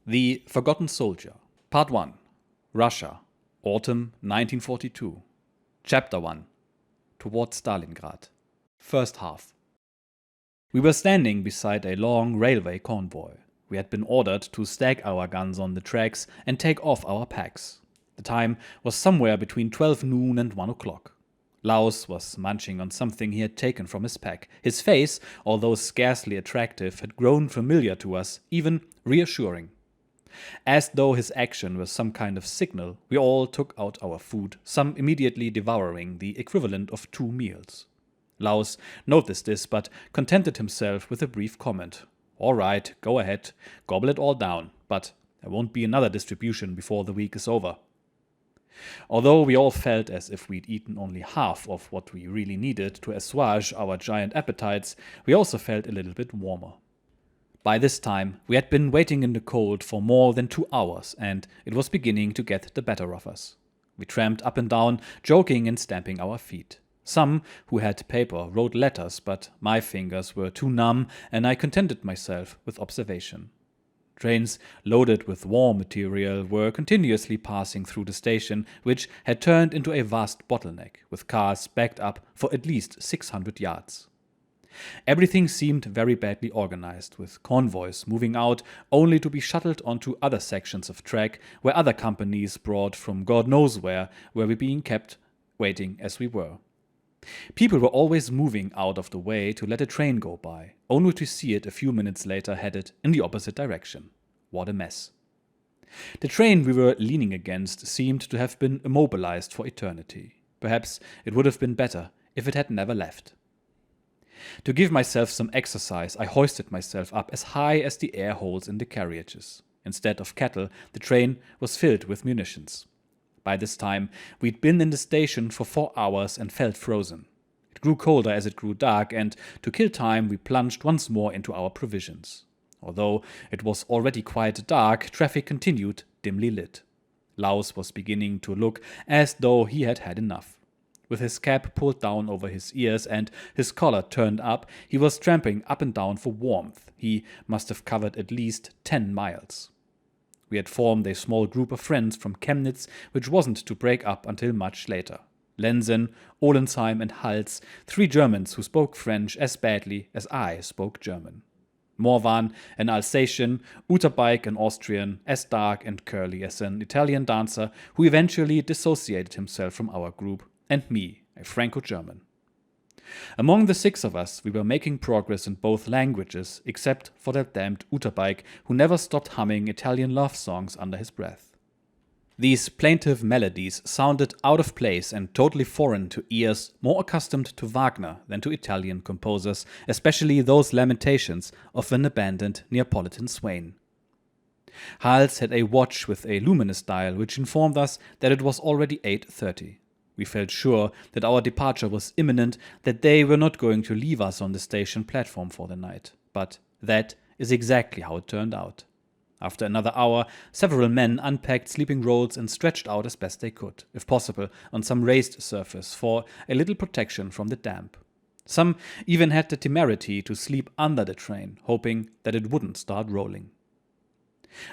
The Forgotten Soldier, Part 1, Russia, Autumn 1942, Chapter 1, Towards Stalingrad, First Half. We were standing beside a long railway convoy. We had been ordered to stack our guns on the tracks and take off our packs. The time was somewhere between 12 noon and 1 o'clock. Laus was munching on something he had taken from his pack. His face, although scarcely attractive, had grown familiar to us, even reassuring. As though his action was some kind of signal, we all took out our food, some immediately devouring the equivalent of 2 meals. Laus noticed this, but contented himself with a brief comment. "All right, go ahead, gobble it all down, but there won't be another distribution before the week is over." Although we all felt as if we'd eaten only half of what we really needed to assuage our giant appetites, we also felt a little bit warmer. By this time, we had been waiting in the cold for more than 2 hours, and it was beginning to get the better of us. We tramped up and down, joking and stamping our feet. Some who had paper wrote letters, but my fingers were too numb, and I contented myself with observation. Trains loaded with war material were continuously passing through the station, which had turned into a vast bottleneck, with cars backed up for at least 600 yards. Everything seemed very badly organized, with convoys moving out only to be shuttled onto other sections of track where other companies brought from God knows where were being kept waiting as we were. People were always moving out of the way to let a train go by, only to see it a few minutes later headed in the opposite direction. What a mess. The train we were leaning against seemed to have been immobilized for eternity. Perhaps it would have been better if it had never left. To give myself some exercise, I hoisted myself up as high as the air holes in the carriages. Instead of cattle, the train was filled with munitions. By this time, we'd been in the station for 4 hours and felt frozen. It grew colder as it grew dark, and to kill time, we plunged once more into our provisions. Although it was already quite dark, traffic continued, dimly lit. Laus was beginning to look as though he had had enough. With his cap pulled down over his ears and his collar turned up, he was tramping up and down for warmth. He must have covered at least 10 miles. We had formed a small group of friends from Chemnitz, which wasn't to break up until much later. Lenzen, Ohlensheim and Hals, 3 Germans who spoke French as badly as I spoke German. Morvan, an Alsatian, Uterbike, an Austrian, as dark and curly as an Italian dancer, who eventually dissociated himself from our group, and me, a Franco-German. Among the 6 of us, we were making progress in both languages, except for that damned Uterbike, who never stopped humming Italian love songs under his breath. These plaintive melodies sounded out of place and totally foreign to ears more accustomed to Wagner than to Italian composers, especially those lamentations of an abandoned Neapolitan swain. Hals had a watch with a luminous dial which informed us that it was already 8:30. We felt sure that our departure was imminent, that they were not going to leave us on the station platform for the night. But that is exactly how it turned out. After another hour, several men unpacked sleeping rolls and stretched out as best they could, if possible, on some raised surface for a little protection from the damp. Some even had the temerity to sleep under the train, hoping that it wouldn't start rolling.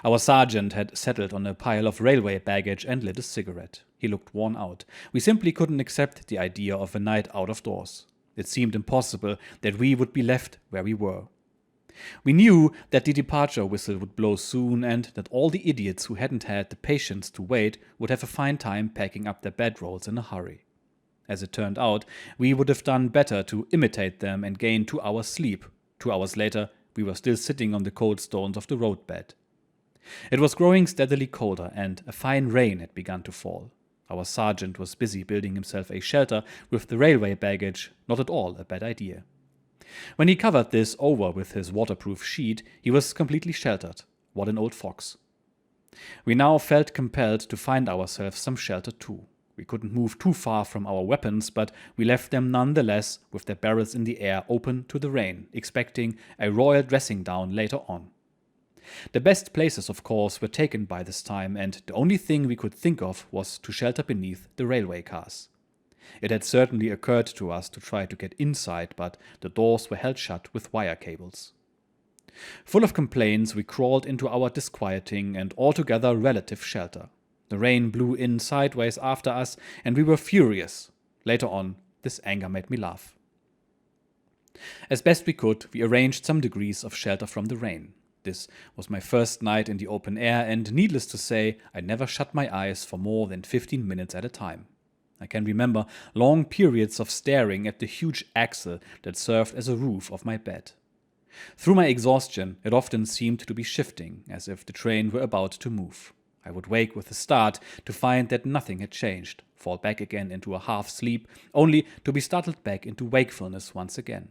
Our sergeant had settled on a pile of railway baggage and lit a cigarette. He looked worn out. We simply couldn't accept the idea of a night out of doors. It seemed impossible that we would be left where we were. We knew that the departure whistle would blow soon and that all the idiots who hadn't had the patience to wait would have a fine time packing up their bedrolls in a hurry. As it turned out, we would have done better to imitate them and gain 2 hours sleep. 2 hours later, we were still sitting on the cold stones of the roadbed. It was growing steadily colder, and a fine rain had begun to fall. Our sergeant was busy building himself a shelter with the railway baggage, not at all a bad idea. When he covered this over with his waterproof sheet, he was completely sheltered. What an old fox. We now felt compelled to find ourselves some shelter too. We couldn't move too far from our weapons, but we left them nonetheless with their barrels in the air open to the rain, expecting a royal dressing down later on. The best places, of course, were taken by this time, and the only thing we could think of was to shelter beneath the railway cars. It had certainly occurred to us to try to get inside, but the doors were held shut with wire cables. Full of complaints, we crawled into our disquieting and altogether relative shelter. The rain blew in sideways after us, and we were furious. Later on, this anger made me laugh. As best we could, we arranged some degrees of shelter from the rain. This was my first night in the open air, and needless to say, I never shut my eyes for more than 15 minutes at a time. I can remember long periods of staring at the huge axle that served as a roof of my bed. Through my exhaustion, it often seemed to be shifting, as if the train were about to move. I would wake with a start to find that nothing had changed, fall back again into a half-sleep, only to be startled back into wakefulness once again.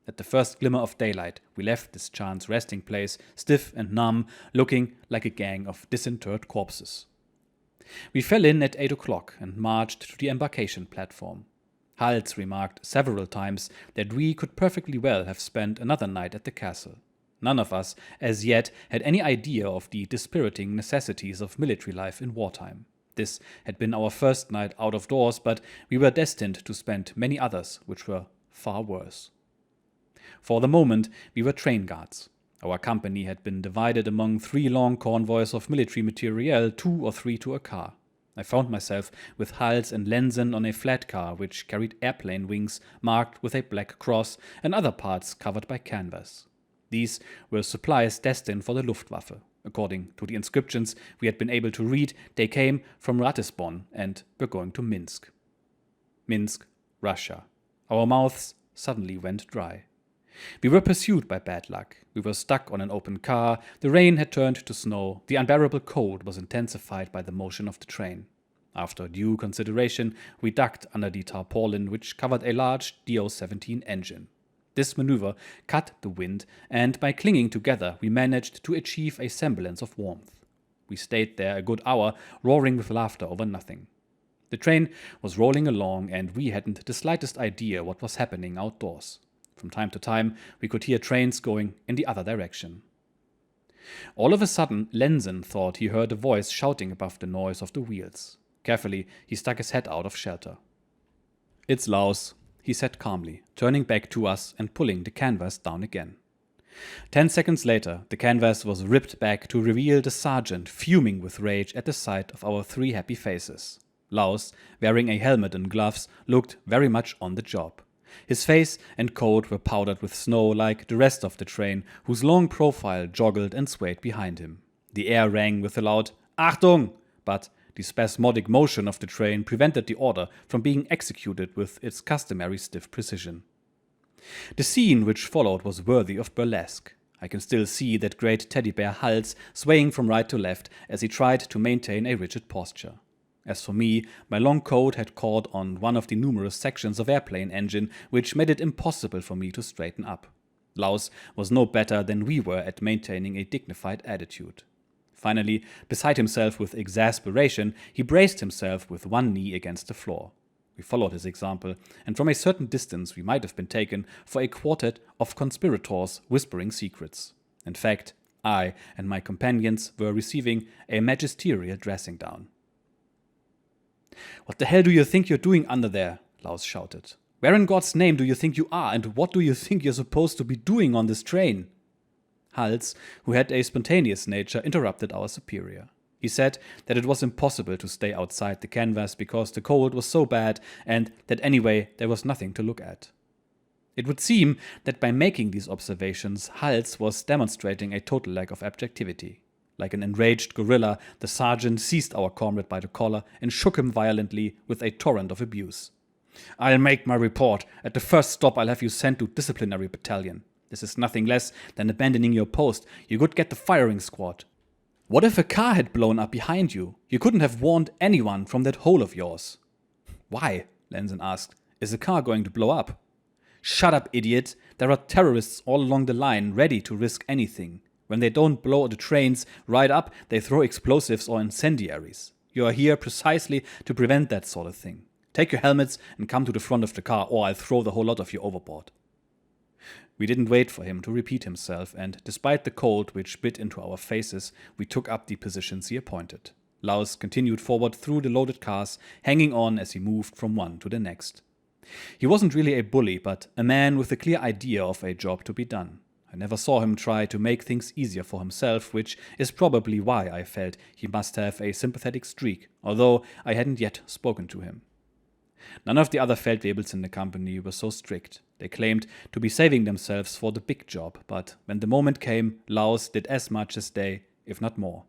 At the first glimmer of daylight, we left this chance resting place, stiff and numb, looking like a gang of disinterred corpses. We fell in at 8 o'clock and marched to the embarkation platform. Hals remarked several times that we could perfectly well have spent another night at the castle. None of us, as yet, had any idea of the dispiriting necessities of military life in wartime. This had been our first night out of doors, but we were destined to spend many others which were far worse. For the moment, we were train guards. Our company had been divided among 3 long convoys of military materiel, 2 or 3 to a car. I found myself with Hals and Lenzen on a flat car which carried airplane wings marked with a black cross and other parts covered by canvas. These were supplies destined for the Luftwaffe. According to the inscriptions we had been able to read, they came from Ratisbon and were going to Minsk. Minsk, Russia. Our mouths suddenly went dry. We were pursued by bad luck. We were stuck on an open car, the rain had turned to snow, the unbearable cold was intensified by the motion of the train. After due consideration, we ducked under the tarpaulin which covered a large DO-17 engine. This maneuver cut the wind, and by clinging together we managed to achieve a semblance of warmth. We stayed there a good hour, roaring with laughter over nothing. The train was rolling along, and we hadn't the slightest idea what was happening outdoors. From time to time, we could hear trains going in the other direction. All of a sudden, Lenzen thought he heard a voice shouting above the noise of the wheels. Carefully, he stuck his head out of shelter. "It's Laus," he said calmly, turning back to us and pulling the canvas down again. 10 seconds later, the canvas was ripped back to reveal the sergeant fuming with rage at the sight of our 3 happy faces. Laus, wearing a helmet and gloves, looked very much on the job. His face and coat were powdered with snow like the rest of the train, whose long profile joggled and swayed behind him. The air rang with a loud "Achtung!" but the spasmodic motion of the train prevented the order from being executed with its customary stiff precision. The scene which followed was worthy of burlesque. I can still see that great teddy bear Hals swaying from right to left as he tried to maintain a rigid posture. As for me, my long coat had caught on one of the numerous sections of airplane engine, which made it impossible for me to straighten up. Laus was no better than we were at maintaining a dignified attitude. Finally, beside himself with exasperation, he braced himself with one knee against the floor. We followed his example, and from a certain distance we might have been taken for a quartet of conspirators whispering secrets. In fact, I and my companions were receiving a magisterial dressing down. "What the hell do you think you're doing under there?" Laus shouted. "Where in God's name do you think you are, and what do you think you're supposed to be doing on this train?" Hals, who had a spontaneous nature, interrupted our superior. He said that it was impossible to stay outside the canvas because the cold was so bad, and that anyway there was nothing to look at. It would seem that by making these observations, Hals was demonstrating a total lack of objectivity. Like an enraged gorilla, the sergeant seized our comrade by the collar and shook him violently with a torrent of abuse. "I'll make my report. At the first stop I'll have you sent to disciplinary battalion. This is nothing less than abandoning your post. You could get the firing squad. What if a car had blown up behind you? You couldn't have warned anyone from that hole of yours." "Why?" Lenzen asked. "Is the car going to blow up?" "Shut up, idiot. There are terrorists all along the line ready to risk anything. When they don't blow the trains right up, they throw explosives or incendiaries. You are here precisely to prevent that sort of thing. Take your helmets and come to the front of the car, or I'll throw the whole lot of you overboard." We didn't wait for him to repeat himself, and despite the cold which bit into our faces, we took up the positions he appointed. Laus continued forward through the loaded cars, hanging on as he moved from one to the next. He wasn't really a bully, but a man with a clear idea of a job to be done. I never saw him try to make things easier for himself, which is probably why I felt he must have a sympathetic streak, although I hadn't yet spoken to him. None of the other Feldwebels in the company were so strict. They claimed to be saving themselves for the big job, but when the moment came, Laus did as much as they, if not more.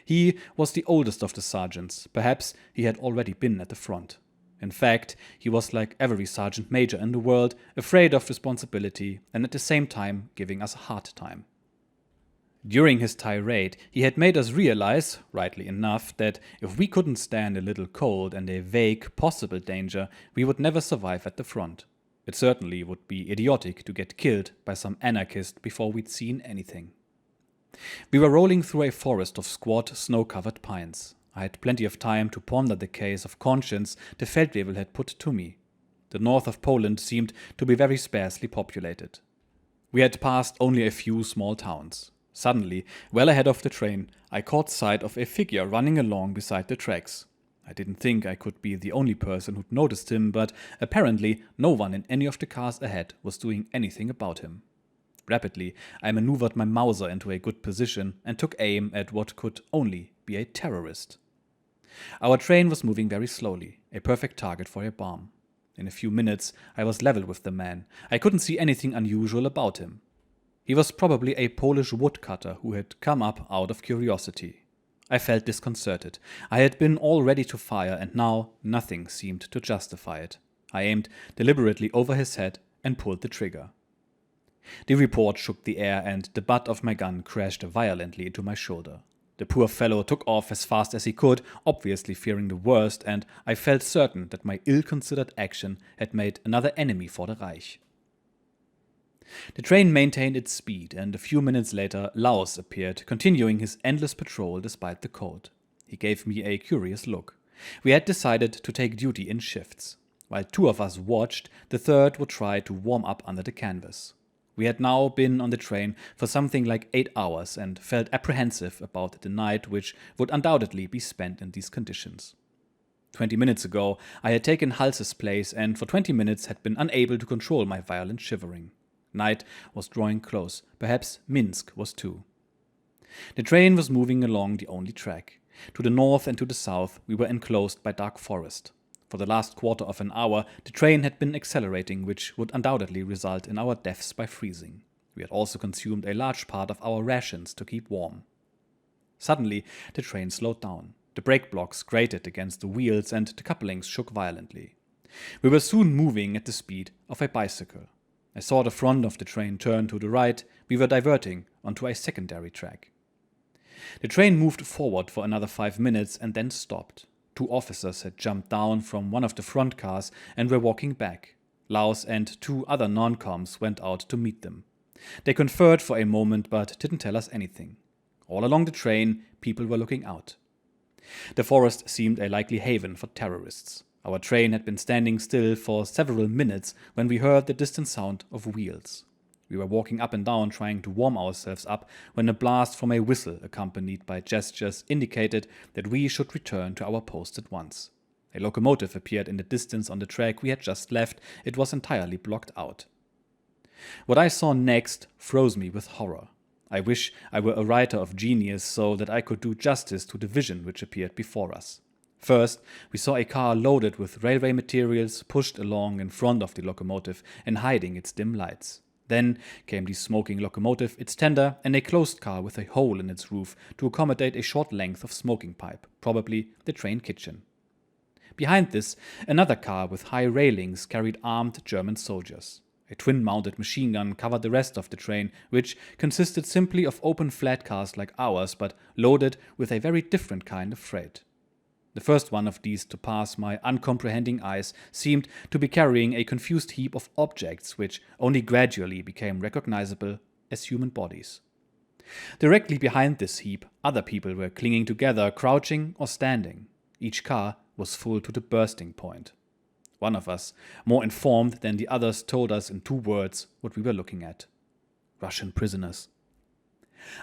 He was the oldest of the sergeants. Perhaps he had already been at the front. In fact, he was like every sergeant major in the world, afraid of responsibility and at the same time giving us a hard time. During his tirade, he had made us realize, rightly enough, that if we couldn't stand a little cold and a vague possible danger, we would never survive at the front. It certainly would be idiotic to get killed by some anarchist before we'd seen anything. We were rolling through a forest of squat, snow-covered pines. I had plenty of time to ponder the case of conscience the Feldwebel had put to me. The north of Poland seemed to be very sparsely populated. We had passed only a few small towns. Suddenly, well ahead of the train, I caught sight of a figure running along beside the tracks. I didn't think I could be the only person who'd noticed him, but apparently no one in any of the cars ahead was doing anything about him. Rapidly, I maneuvered my Mauser into a good position and took aim at what could only be a terrorist. Our train was moving very slowly, a perfect target for a bomb. In a few minutes, I was level with the man. I couldn't see anything unusual about him. He was probably a Polish woodcutter who had come up out of curiosity. I felt disconcerted. I had been all ready to fire, and now nothing seemed to justify it. I aimed deliberately over his head and pulled the trigger. The report shook the air, and the butt of my gun crashed violently into my shoulder. The poor fellow took off as fast as he could, obviously fearing the worst, and I felt certain that my ill-considered action had made another enemy for the Reich. The train maintained its speed, and a few minutes later Laus appeared, continuing his endless patrol despite the cold. He gave me a curious look. We had decided to take duty in shifts. While two of us watched, the third would try to warm up under the canvas. We had now been on the train for something like 8 hours and felt apprehensive about the night, which would undoubtedly be spent in these conditions. 20 minutes ago, I had taken Halse's place and for 20 minutes had been unable to control my violent shivering. Night was drawing close. Perhaps Minsk was too. The train was moving along the only track. To the north and to the south, we were enclosed by dark forest. For the last quarter of an hour, the train had been accelerating, which would undoubtedly result in our deaths by freezing. We had also consumed a large part of our rations to keep warm. Suddenly, the train slowed down. The brake blocks grated against the wheels and the couplings shook violently. We were soon moving at the speed of a bicycle. I saw the front of the train turn to the right. We were diverting onto a secondary track. The train moved forward for another 5 minutes and then stopped. 2 officers had jumped down from one of the front cars and were walking back. Laus and 2 other non-coms went out to meet them. They conferred for a moment but didn't tell us anything. All along the train, people were looking out. The forest seemed a likely haven for terrorists. Our train had been standing still for several minutes when we heard the distant sound of wheels. We were walking up and down trying to warm ourselves up when a blast from a whistle accompanied by gestures indicated that we should return to our post at once. A locomotive appeared in the distance on the track we had just left. It was entirely blocked out. What I saw next froze me with horror. I wish I were a writer of genius so that I could do justice to the vision which appeared before us. First, we saw a car loaded with railway materials pushed along in front of the locomotive and hiding its dim lights. Then came the smoking locomotive, its tender, and a closed car with a hole in its roof to accommodate a short length of smoking pipe, probably the train kitchen. Behind this, another car with high railings carried armed German soldiers. A twin-mounted machine gun covered the rest of the train, which consisted simply of open flat cars like ours, but loaded with a very different kind of freight. The first one of these to pass my uncomprehending eyes seemed to be carrying a confused heap of objects which only gradually became recognizable as human bodies. Directly behind this heap, other people were clinging together, crouching or standing. Each car was full to the bursting point. One of us, more informed than the others, told us in 2 words what we were looking at. Russian prisoners.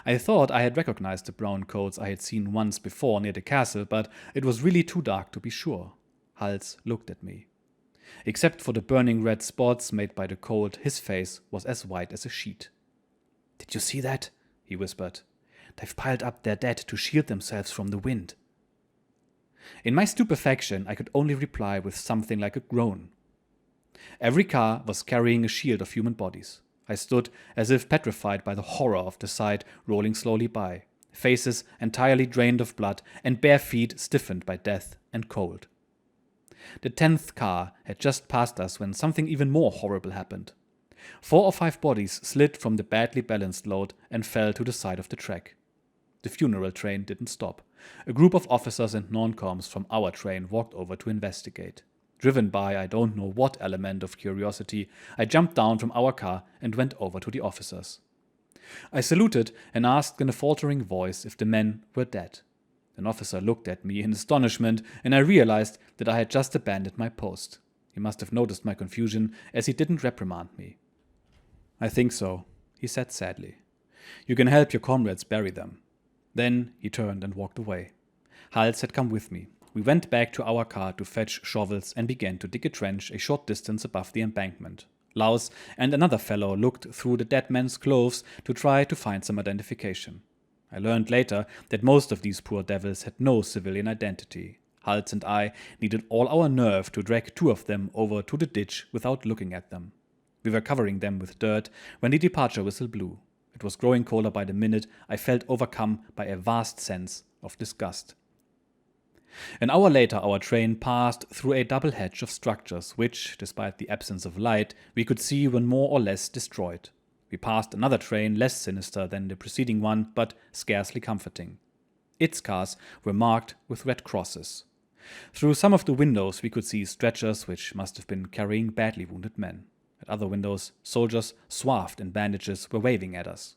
I thought I had recognized the brown coats I had seen once before near the castle, but it was really too dark to be sure. Hals looked at me. Except for the burning red spots made by the cold, his face was as white as a sheet. "Did you see that?" he whispered. "They've piled up their dead to shield themselves from the wind." In my stupefaction, I could only reply with something like a groan. Every car was carrying a shield of human bodies. I stood as if petrified by the horror of the sight rolling slowly by, faces entirely drained of blood and bare feet stiffened by death and cold. The 10th car had just passed us when something even more horrible happened. 4 or 5 bodies slid from the badly balanced load and fell to the side of the track. The funeral train didn't stop. A group of officers and non-coms from our train walked over to investigate. Driven by I don't know what element of curiosity, I jumped down from our car and went over to the officers. I saluted and asked in a faltering voice if the men were dead. An officer looked at me in astonishment, and I realized that I had just abandoned my post. He must have noticed my confusion, as he didn't reprimand me. "I think so," he said sadly. "You can help your comrades bury them." Then he turned and walked away. Hals had come with me. We went back to our car to fetch shovels and began to dig a trench a short distance above the embankment. Laus and another fellow looked through the dead man's clothes to try to find some identification. I learned later that most of these poor devils had no civilian identity. Hals and I needed all our nerve to drag 2 of them over to the ditch without looking at them. We were covering them with dirt when the departure whistle blew. It was growing colder by the minute. I felt overcome by a vast sense of disgust. An hour later, our train passed through a double hedge of structures which, despite the absence of light, we could see were more or less destroyed. We passed another train less sinister than the preceding one, but scarcely comforting. Its cars were marked with red crosses. Through some of the windows we could see stretchers which must have been carrying badly wounded men. At other windows, soldiers, swathed in bandages, were waving at us.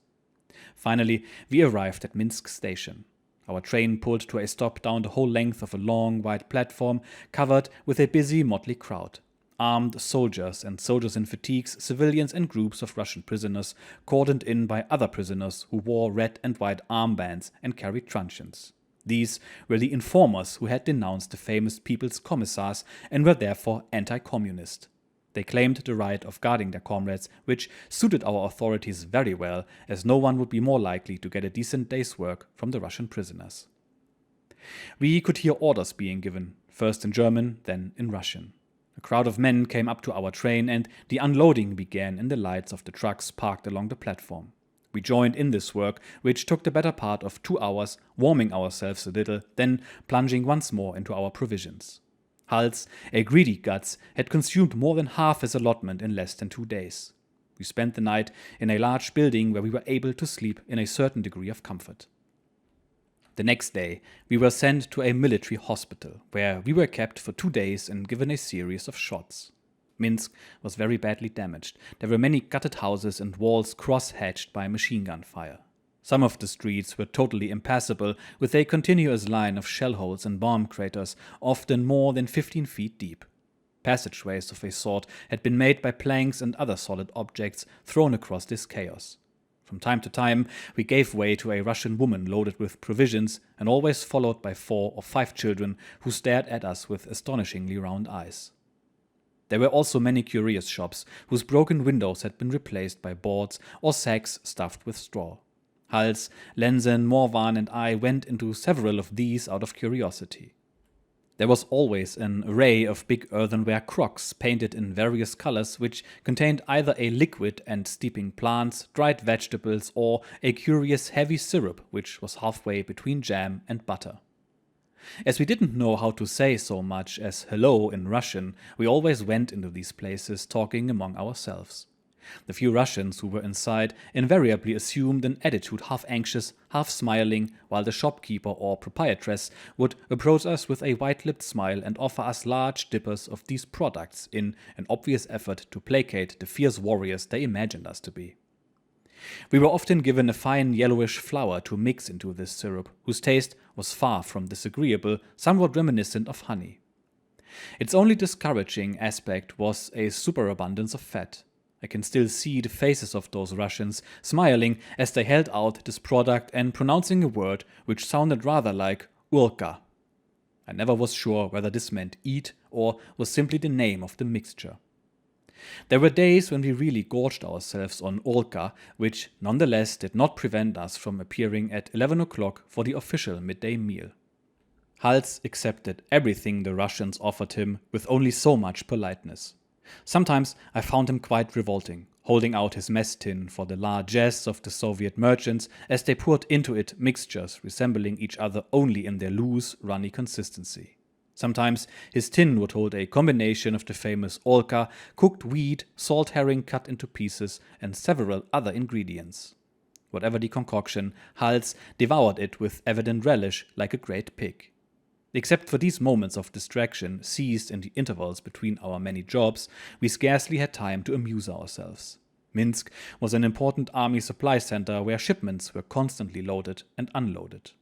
Finally, we arrived at Minsk station. Our train pulled to a stop down the whole length of a long, wide platform covered with a busy, motley crowd. Armed soldiers and soldiers in fatigues, civilians and groups of Russian prisoners, cordoned in by other prisoners who wore red and white armbands and carried truncheons. These were the informers who had denounced the famous People's Commissars and were therefore anti-communist. They claimed the right of guarding their comrades, which suited our authorities very well, as no one would be more likely to get a decent day's work from the Russian prisoners. We could hear orders being given, first in German, then in Russian. A crowd of men came up to our train, and the unloading began in the lights of the trucks parked along the platform. We joined in this work, which took the better part of 2 hours, warming ourselves a little, then plunging once more into our provisions. Hals, a greedy guts, had consumed more than half his allotment in less than 2 days. We spent the night in a large building where we were able to sleep in a certain degree of comfort. The next day, we were sent to a military hospital, where we were kept for 2 days and given a series of shots. Minsk was very badly damaged. There were many gutted houses and walls cross-hatched by machine gun fire. Some of the streets were totally impassable, with a continuous line of shell holes and bomb craters, often more than 15 feet deep. Passageways of a sort had been made by planks and other solid objects thrown across this chaos. From time to time, we gave way to a Russian woman loaded with provisions, and always followed by 4 or 5 children who stared at us with astonishingly round eyes. There were also many curious shops, whose broken windows had been replaced by boards or sacks stuffed with straw. Hals, Lenzen, Morvan and I went into several of these out of curiosity. There was always an array of big earthenware crocks painted in various colors, which contained either a liquid and steeping plants, dried vegetables, or a curious heavy syrup which was halfway between jam and butter. As we didn't know how to say so much as hello in Russian, we always went into these places talking among ourselves. The few Russians who were inside invariably assumed an attitude half anxious, half smiling, while the shopkeeper or proprietress would approach us with a white-lipped smile and offer us large dippers of these products in an obvious effort to placate the fierce warriors they imagined us to be. We were often given a fine yellowish flour to mix into this syrup, whose taste was far from disagreeable, somewhat reminiscent of honey. Its only discouraging aspect was a superabundance of fat. I can still see the faces of those Russians smiling as they held out this product and pronouncing a word which sounded rather like urka. I never was sure whether this meant eat or was simply the name of the mixture. There were days when we really gorged ourselves on Olka, which nonetheless did not prevent us from appearing at 11 o'clock for the official midday meal. Hals accepted everything the Russians offered him with only so much politeness. Sometimes I found him quite revolting, holding out his mess tin for the largesse of the Soviet merchants as they poured into it mixtures resembling each other only in their loose, runny consistency. Sometimes his tin would hold a combination of the famous Olka, cooked wheat, salt herring cut into pieces, and several other ingredients. Whatever the concoction, Hals devoured it with evident relish like a great pig. Except for these moments of distraction seized in the intervals between our many jobs, we scarcely had time to amuse ourselves. Minsk was an important army supply center where shipments were constantly loaded and unloaded.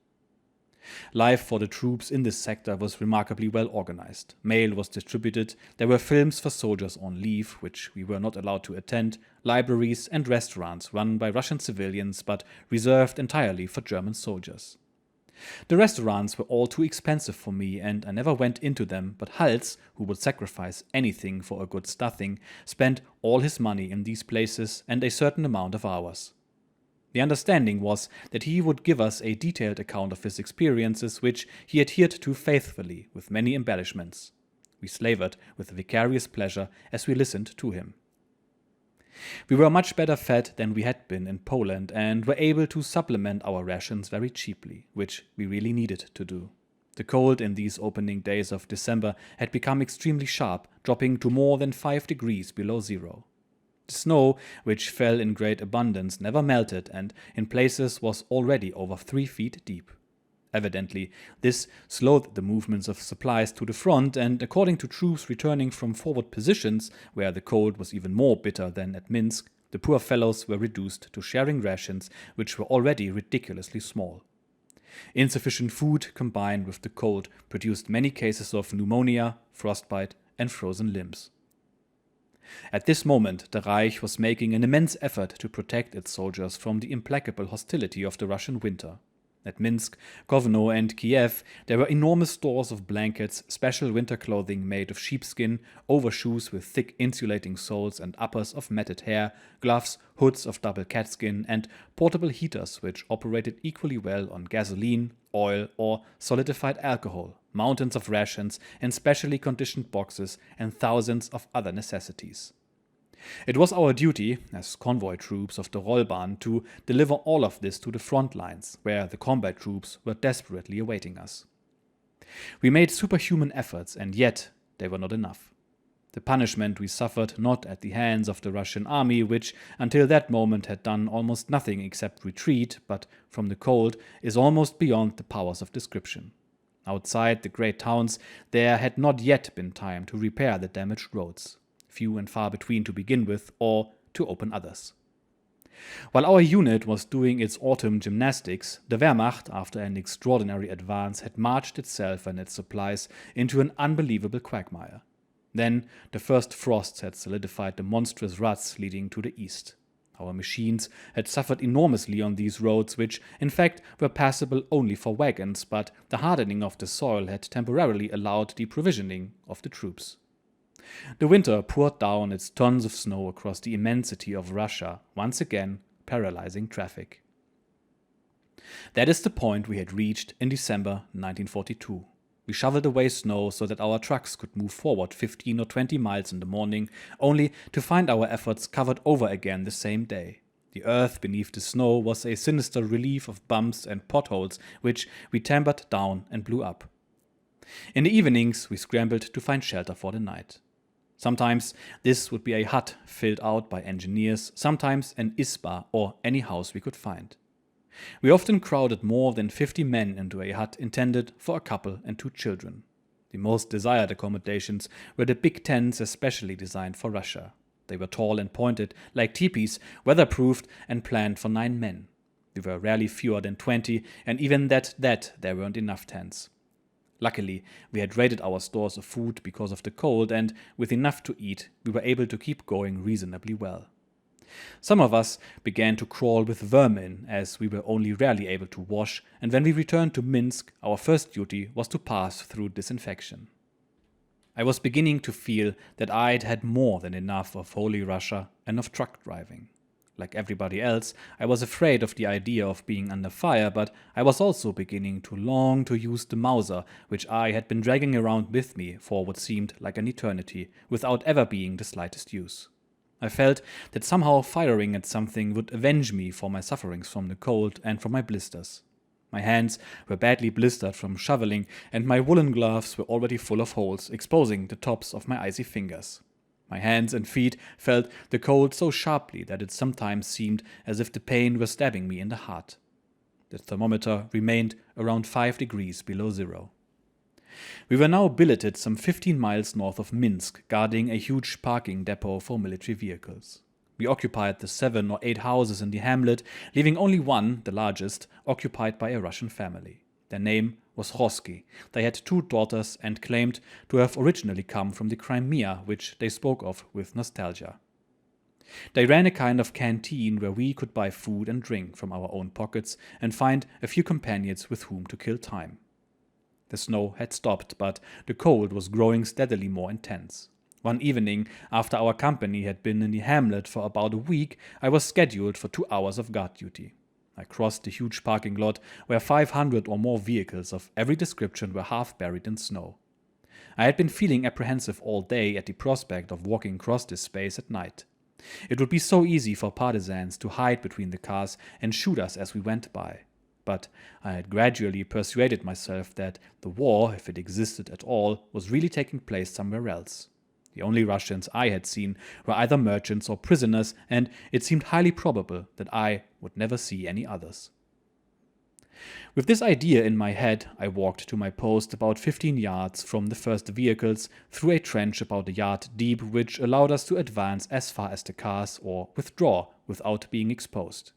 Life for the troops in this sector was remarkably well organized. Mail was distributed, there were films for soldiers on leave, which we were not allowed to attend, libraries and restaurants run by Russian civilians but reserved entirely for German soldiers. The restaurants were all too expensive for me and I never went into them, but Hals, who would sacrifice anything for a good stuffing, spent all his money in these places and a certain amount of hours. The understanding was that he would give us a detailed account of his experiences, which he adhered to faithfully, with many embellishments. We slavered with vicarious pleasure as we listened to him. We were much better fed than we had been in Poland and were able to supplement our rations very cheaply, which we really needed to do. The cold in these opening days of December had become extremely sharp, dropping to more than 5 degrees below zero. The snow, which fell in great abundance, never melted and in places was already over 3 feet deep. Evidently, this slowed the movements of supplies to the front, and according to troops returning from forward positions, where the cold was even more bitter than at Minsk, the poor fellows were reduced to sharing rations which were already ridiculously small. Insufficient food combined with the cold produced many cases of pneumonia, frostbite, and frozen limbs. At this moment, the Reich was making an immense effort to protect its soldiers from the implacable hostility of the Russian winter. At Minsk, Kovno, and Kiev, there were enormous stores of blankets, special winter clothing made of sheepskin, overshoes with thick insulating soles and uppers of matted hair, gloves, hoods of double catskin, and portable heaters which operated equally well on gasoline, oil, or solidified alcohol, mountains of rations and specially conditioned boxes, and thousands of other necessities. It was our duty, as convoy troops of the Rollbahn, to deliver all of this to the front lines, where the combat troops were desperately awaiting us. We made superhuman efforts, and yet they were not enough. The punishment we suffered not at the hands of the Russian army, which until that moment had done almost nothing except retreat, but from the cold, is almost beyond the powers of description. Outside the great towns, there had not yet been time to repair the damaged roads. Few and far between to begin with, or to open others. While our unit was doing its autumn gymnastics, the Wehrmacht, after an extraordinary advance, had marched itself and its supplies into an unbelievable quagmire. Then the first frosts had solidified the monstrous ruts leading to the east. Our machines had suffered enormously on these roads, which in fact were passable only for wagons, but the hardening of the soil had temporarily allowed the provisioning of the troops. The winter poured down its tons of snow across the immensity of Russia, once again paralyzing traffic. That is the point we had reached in December 1942. We shoveled away snow so that our trucks could move forward 15 or 20 miles in the morning, only to find our efforts covered over again the same day. The earth beneath the snow was a sinister relief of bumps and potholes, which we tampered down and blew up. In the evenings, we scrambled to find shelter for the night. Sometimes this would be a hut filled out by engineers, sometimes an isba or any house we could find. We often crowded more than 50 men into a hut intended for a couple and 2 children. The most desired accommodations were the big tents especially designed for Russia. They were tall and pointed, like teepees, weatherproofed and planned for 9 men. There were rarely fewer than 20, and even that there weren't enough tents. Luckily, we had raided our stores of food because of the cold, and with enough to eat, we were able to keep going reasonably well. Some of us began to crawl with vermin, as we were only rarely able to wash, and when we returned to Minsk, our first duty was to pass through disinfection. I was beginning to feel that I'd had more than enough of Holy Russia and of truck driving. Like everybody else, I was afraid of the idea of being under fire, but I was also beginning to long to use the Mauser, which I had been dragging around with me for what seemed like an eternity, without ever being the slightest use. I felt that somehow firing at something would avenge me for my sufferings from the cold and from my blisters. My hands were badly blistered from shoveling, and my woolen gloves were already full of holes, exposing the tops of my icy fingers. My hands and feet felt the cold so sharply that it sometimes seemed as if the pain were stabbing me in the heart. The thermometer remained around 5 degrees below zero. We were now billeted some 15 miles north of Minsk, guarding a huge parking depot for military vehicles. We occupied the 7 or 8 houses in the hamlet, leaving only one, the largest, occupied by a Russian family. Their name was Roski. They had 2 daughters and claimed to have originally come from the Crimea, which they spoke of with nostalgia. They ran a kind of canteen where we could buy food and drink from our own pockets and find a few companions with whom to kill time. The snow had stopped, but the cold was growing steadily more intense. One evening, after our company had been in the hamlet for about a week, I was scheduled for 2 hours of guard duty. I crossed the huge parking lot where 500 or more vehicles of every description were half buried in snow. I had been feeling apprehensive all day at the prospect of walking across this space at night. It would be so easy for partisans to hide between the cars and shoot us as we went by. But I had gradually persuaded myself that the war, if it existed at all, was really taking place somewhere else. The only Russians I had seen were either merchants or prisoners, and it seemed highly probable that I would never see any others. With this idea in my head, I walked to my post about 15 yards from the first vehicles, through a trench about a yard deep, which allowed us to advance as far as the cars or withdraw without being exposed.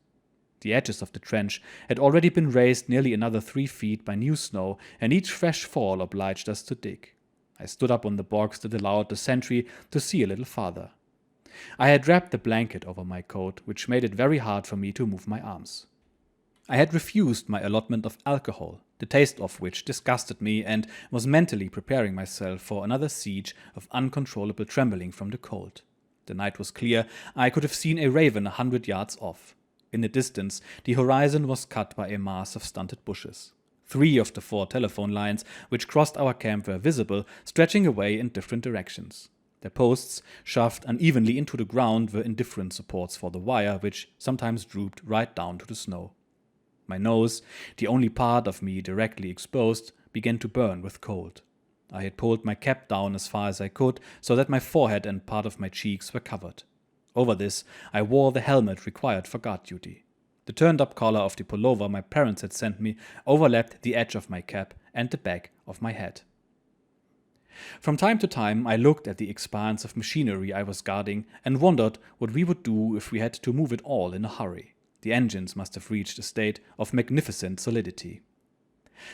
The edges of the trench had already been raised nearly another 3 feet by new snow, and each fresh fall obliged us to dig. I stood up on the box that allowed the sentry to see a little farther. I had wrapped the blanket over my coat, which made it very hard for me to move my arms. I had refused my allotment of alcohol, the taste of which disgusted me, and was mentally preparing myself for another siege of uncontrollable trembling from the cold. The night was clear. I could have seen a raven 100 yards off. In the distance, the horizon was cut by a mass of stunted bushes. 3 of the 4 telephone lines which crossed our camp were visible, stretching away in different directions. Their posts, shoved unevenly into the ground, were indifferent supports for the wire, which sometimes drooped right down to the snow. My nose, the only part of me directly exposed, began to burn with cold. I had pulled my cap down as far as I could, so that my forehead and part of my cheeks were covered. Over this, I wore the helmet required for guard duty. The turned-up collar of the pullover my parents had sent me overlapped the edge of my cap and the back of my head. From time to time, I looked at the expanse of machinery I was guarding and wondered what we would do if we had to move it all in a hurry. The engines must have reached a state of magnificent solidity.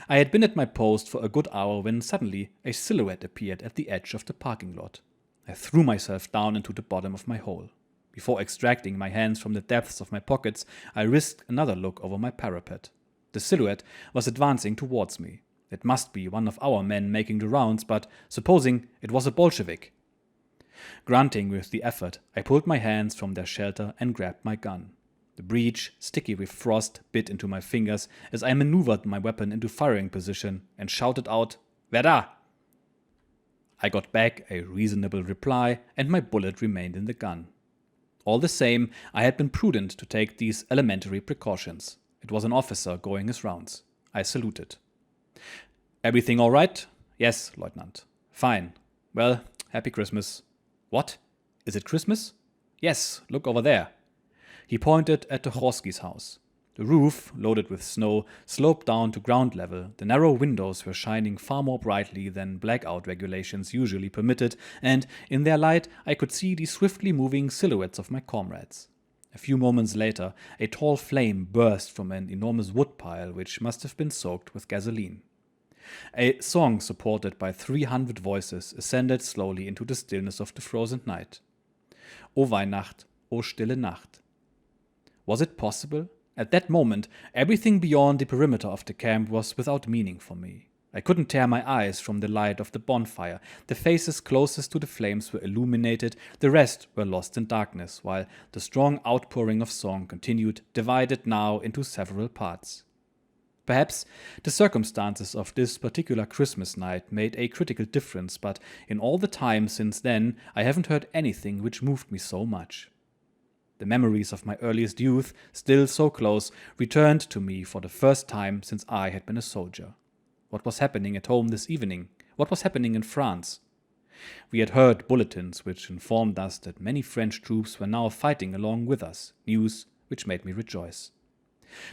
I had been at my post for a good hour when suddenly a silhouette appeared at the edge of the parking lot. I threw myself down into the bottom of my hole. Before extracting my hands from the depths of my pockets, I risked another look over my parapet. The silhouette was advancing towards me. It must be one of our men making the rounds, but supposing it was a Bolshevik. Grunting with the effort, I pulled my hands from their shelter and grabbed my gun. The breech, sticky with frost, bit into my fingers as I maneuvered my weapon into firing position and shouted out, "Wer da?" I got back a reasonable reply, and my bullet remained in the gun. All the same, I had been prudent to take these elementary precautions. It was an officer going his rounds. I saluted. "Everything all right?" "Yes, Lieutenant." "Fine. Well, Happy Christmas." "What? Is it Christmas?" "Yes, look over there." He pointed at the Roski's house. The roof, loaded with snow, sloped down to ground level. The narrow windows were shining far more brightly than blackout regulations usually permitted, and in their light I could see the swiftly moving silhouettes of my comrades. A few moments later, a tall flame burst from an enormous woodpile which must have been soaked with gasoline. A song supported by 300 voices ascended slowly into the stillness of the frozen night. O Weihnacht, O stille Nacht. Was it possible? At that moment, everything beyond the perimeter of the camp was without meaning for me. I couldn't tear my eyes from the light of the bonfire. The faces closest to the flames were illuminated, the rest were lost in darkness, while the strong outpouring of song continued, divided now into several parts. Perhaps the circumstances of this particular Christmas night made a critical difference, but in all the time since then I haven't heard anything which moved me so much. The memories of my earliest youth, still so close, returned to me for the first time since I had been a soldier. What was happening at home this evening? What was happening in France? We had heard bulletins which informed us that many French troops were now fighting along with us, news which made me rejoice.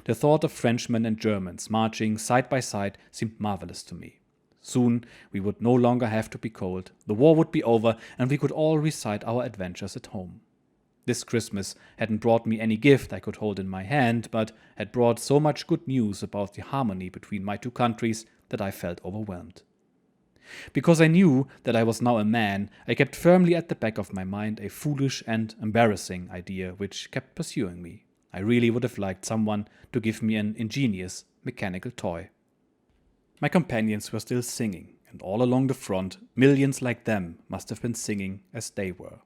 The thought of Frenchmen and Germans marching side by side seemed marvelous to me. Soon we would no longer have to be cold, the war would be over, and we could all recite our adventures at home. This Christmas hadn't brought me any gift I could hold in my hand, but had brought so much good news about the harmony between my two countries that I felt overwhelmed. Because I knew that I was now a man, I kept firmly at the back of my mind a foolish and embarrassing idea which kept pursuing me. I really would have liked someone to give me an ingenious, mechanical toy. My companions were still singing, and all along the front, millions like them must have been singing as they were.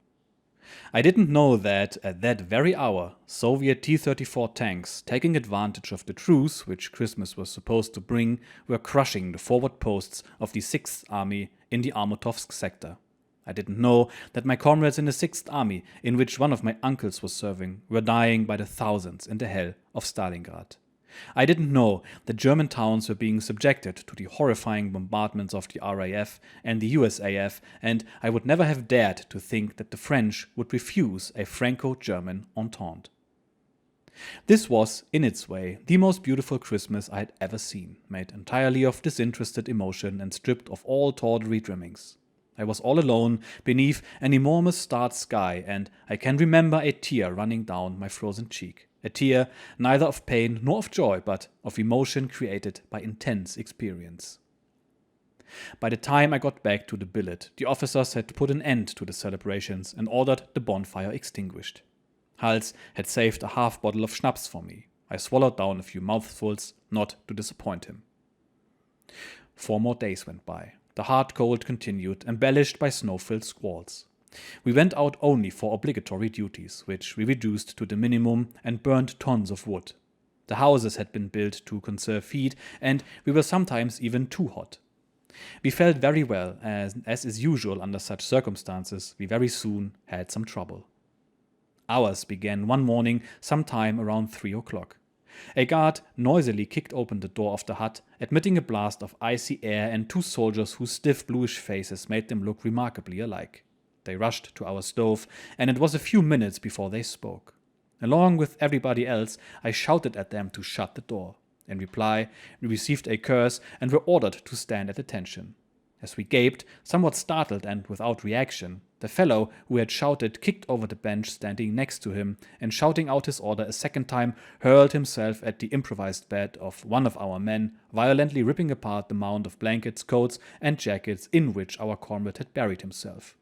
I didn't know that, at that very hour, Soviet T-34 tanks, taking advantage of the truce which Christmas was supposed to bring, were crushing the forward posts of the 6th Army in the Armatovsk sector. I didn't know that my comrades in the 6th Army, in which one of my uncles was serving, were dying by the thousands in the hell of Stalingrad. I didn't know that German towns were being subjected to the horrifying bombardments of the RAF and the USAF, and I would never have dared to think that the French would refuse a Franco-German entente. This was, in its way, the most beautiful Christmas I had ever seen, made entirely of disinterested emotion and stripped of all tawdry trimmings. I was all alone beneath an enormous starred sky, and I can remember a tear running down my frozen cheek. A tear neither of pain nor of joy, but of emotion created by intense experience. By the time I got back to the billet, the officers had put an end to the celebrations and ordered the bonfire extinguished. Hals had saved a half bottle of schnapps for me. I swallowed down a few mouthfuls, not to disappoint him. 4 more days went by. The hard cold continued, embellished by snow-filled squalls. We went out only for obligatory duties, which we reduced to the minimum, and burned tons of wood. The houses had been built to conserve heat, and we were sometimes even too hot. We felt very well, as is usual under such circumstances, we very soon had some trouble. Ours began one morning sometime around 3 o'clock. A guard noisily kicked open the door of the hut, admitting a blast of icy air and 2 soldiers whose stiff bluish faces made them look remarkably alike. They rushed to our stove, and it was a few minutes before they spoke. Along with everybody else, I shouted at them to shut the door. In reply, we received a curse and were ordered to stand at attention. As we gaped, somewhat startled and without reaction, the fellow who had shouted kicked over the bench standing next to him, and shouting out his order a second time, hurled himself at the improvised bed of one of our men, violently ripping apart the mound of blankets, coats, and jackets in which our comrade had buried himself.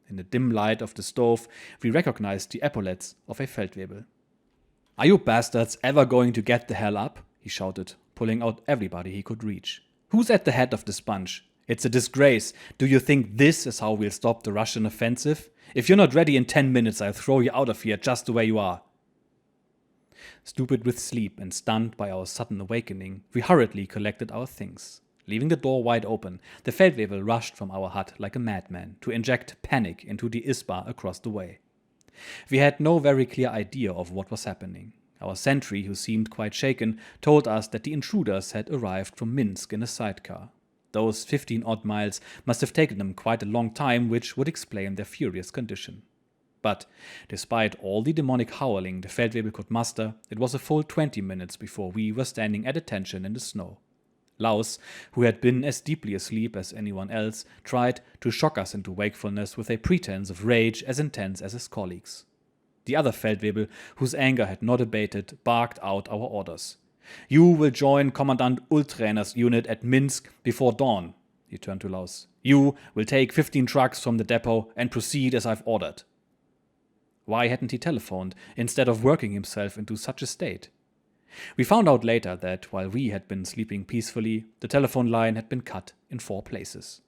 In the dim light of the stove, we recognized the epaulets of a Feldwebel. "Are you bastards ever going to get the hell up?" he shouted, pulling out everybody he could reach. "Who's at the head of this bunch? It's a disgrace. Do you think this is how we'll stop the Russian offensive? If you're not ready in 10 minutes, I'll throw you out of here just the way you are." Stupid with sleep and stunned by our sudden awakening, we hurriedly collected our things. Leaving the door wide open, the Feldwebel rushed from our hut like a madman to inject panic into the Isba across the way. We had no very clear idea of what was happening. Our sentry, who seemed quite shaken, told us that the intruders had arrived from Minsk in a sidecar. Those 15-odd miles must have taken them quite a long time, which would explain their furious condition. But, despite all the demonic howling the Feldwebel could muster, it was a full 20 minutes before we were standing at attention in the snow. Laus, who had been as deeply asleep as anyone else, tried to shock us into wakefulness with a pretense of rage as intense as his colleagues. The other Feldwebel, whose anger had not abated, barked out our orders. "You will join Commandant Ultraner's unit at Minsk before dawn," he turned to Laus. "You will take 15 trucks from the depot and proceed as I've ordered." Why hadn't he telephoned, instead of working himself into such a state? We found out later that while we had been sleeping peacefully, the telephone line had been cut in 4 places.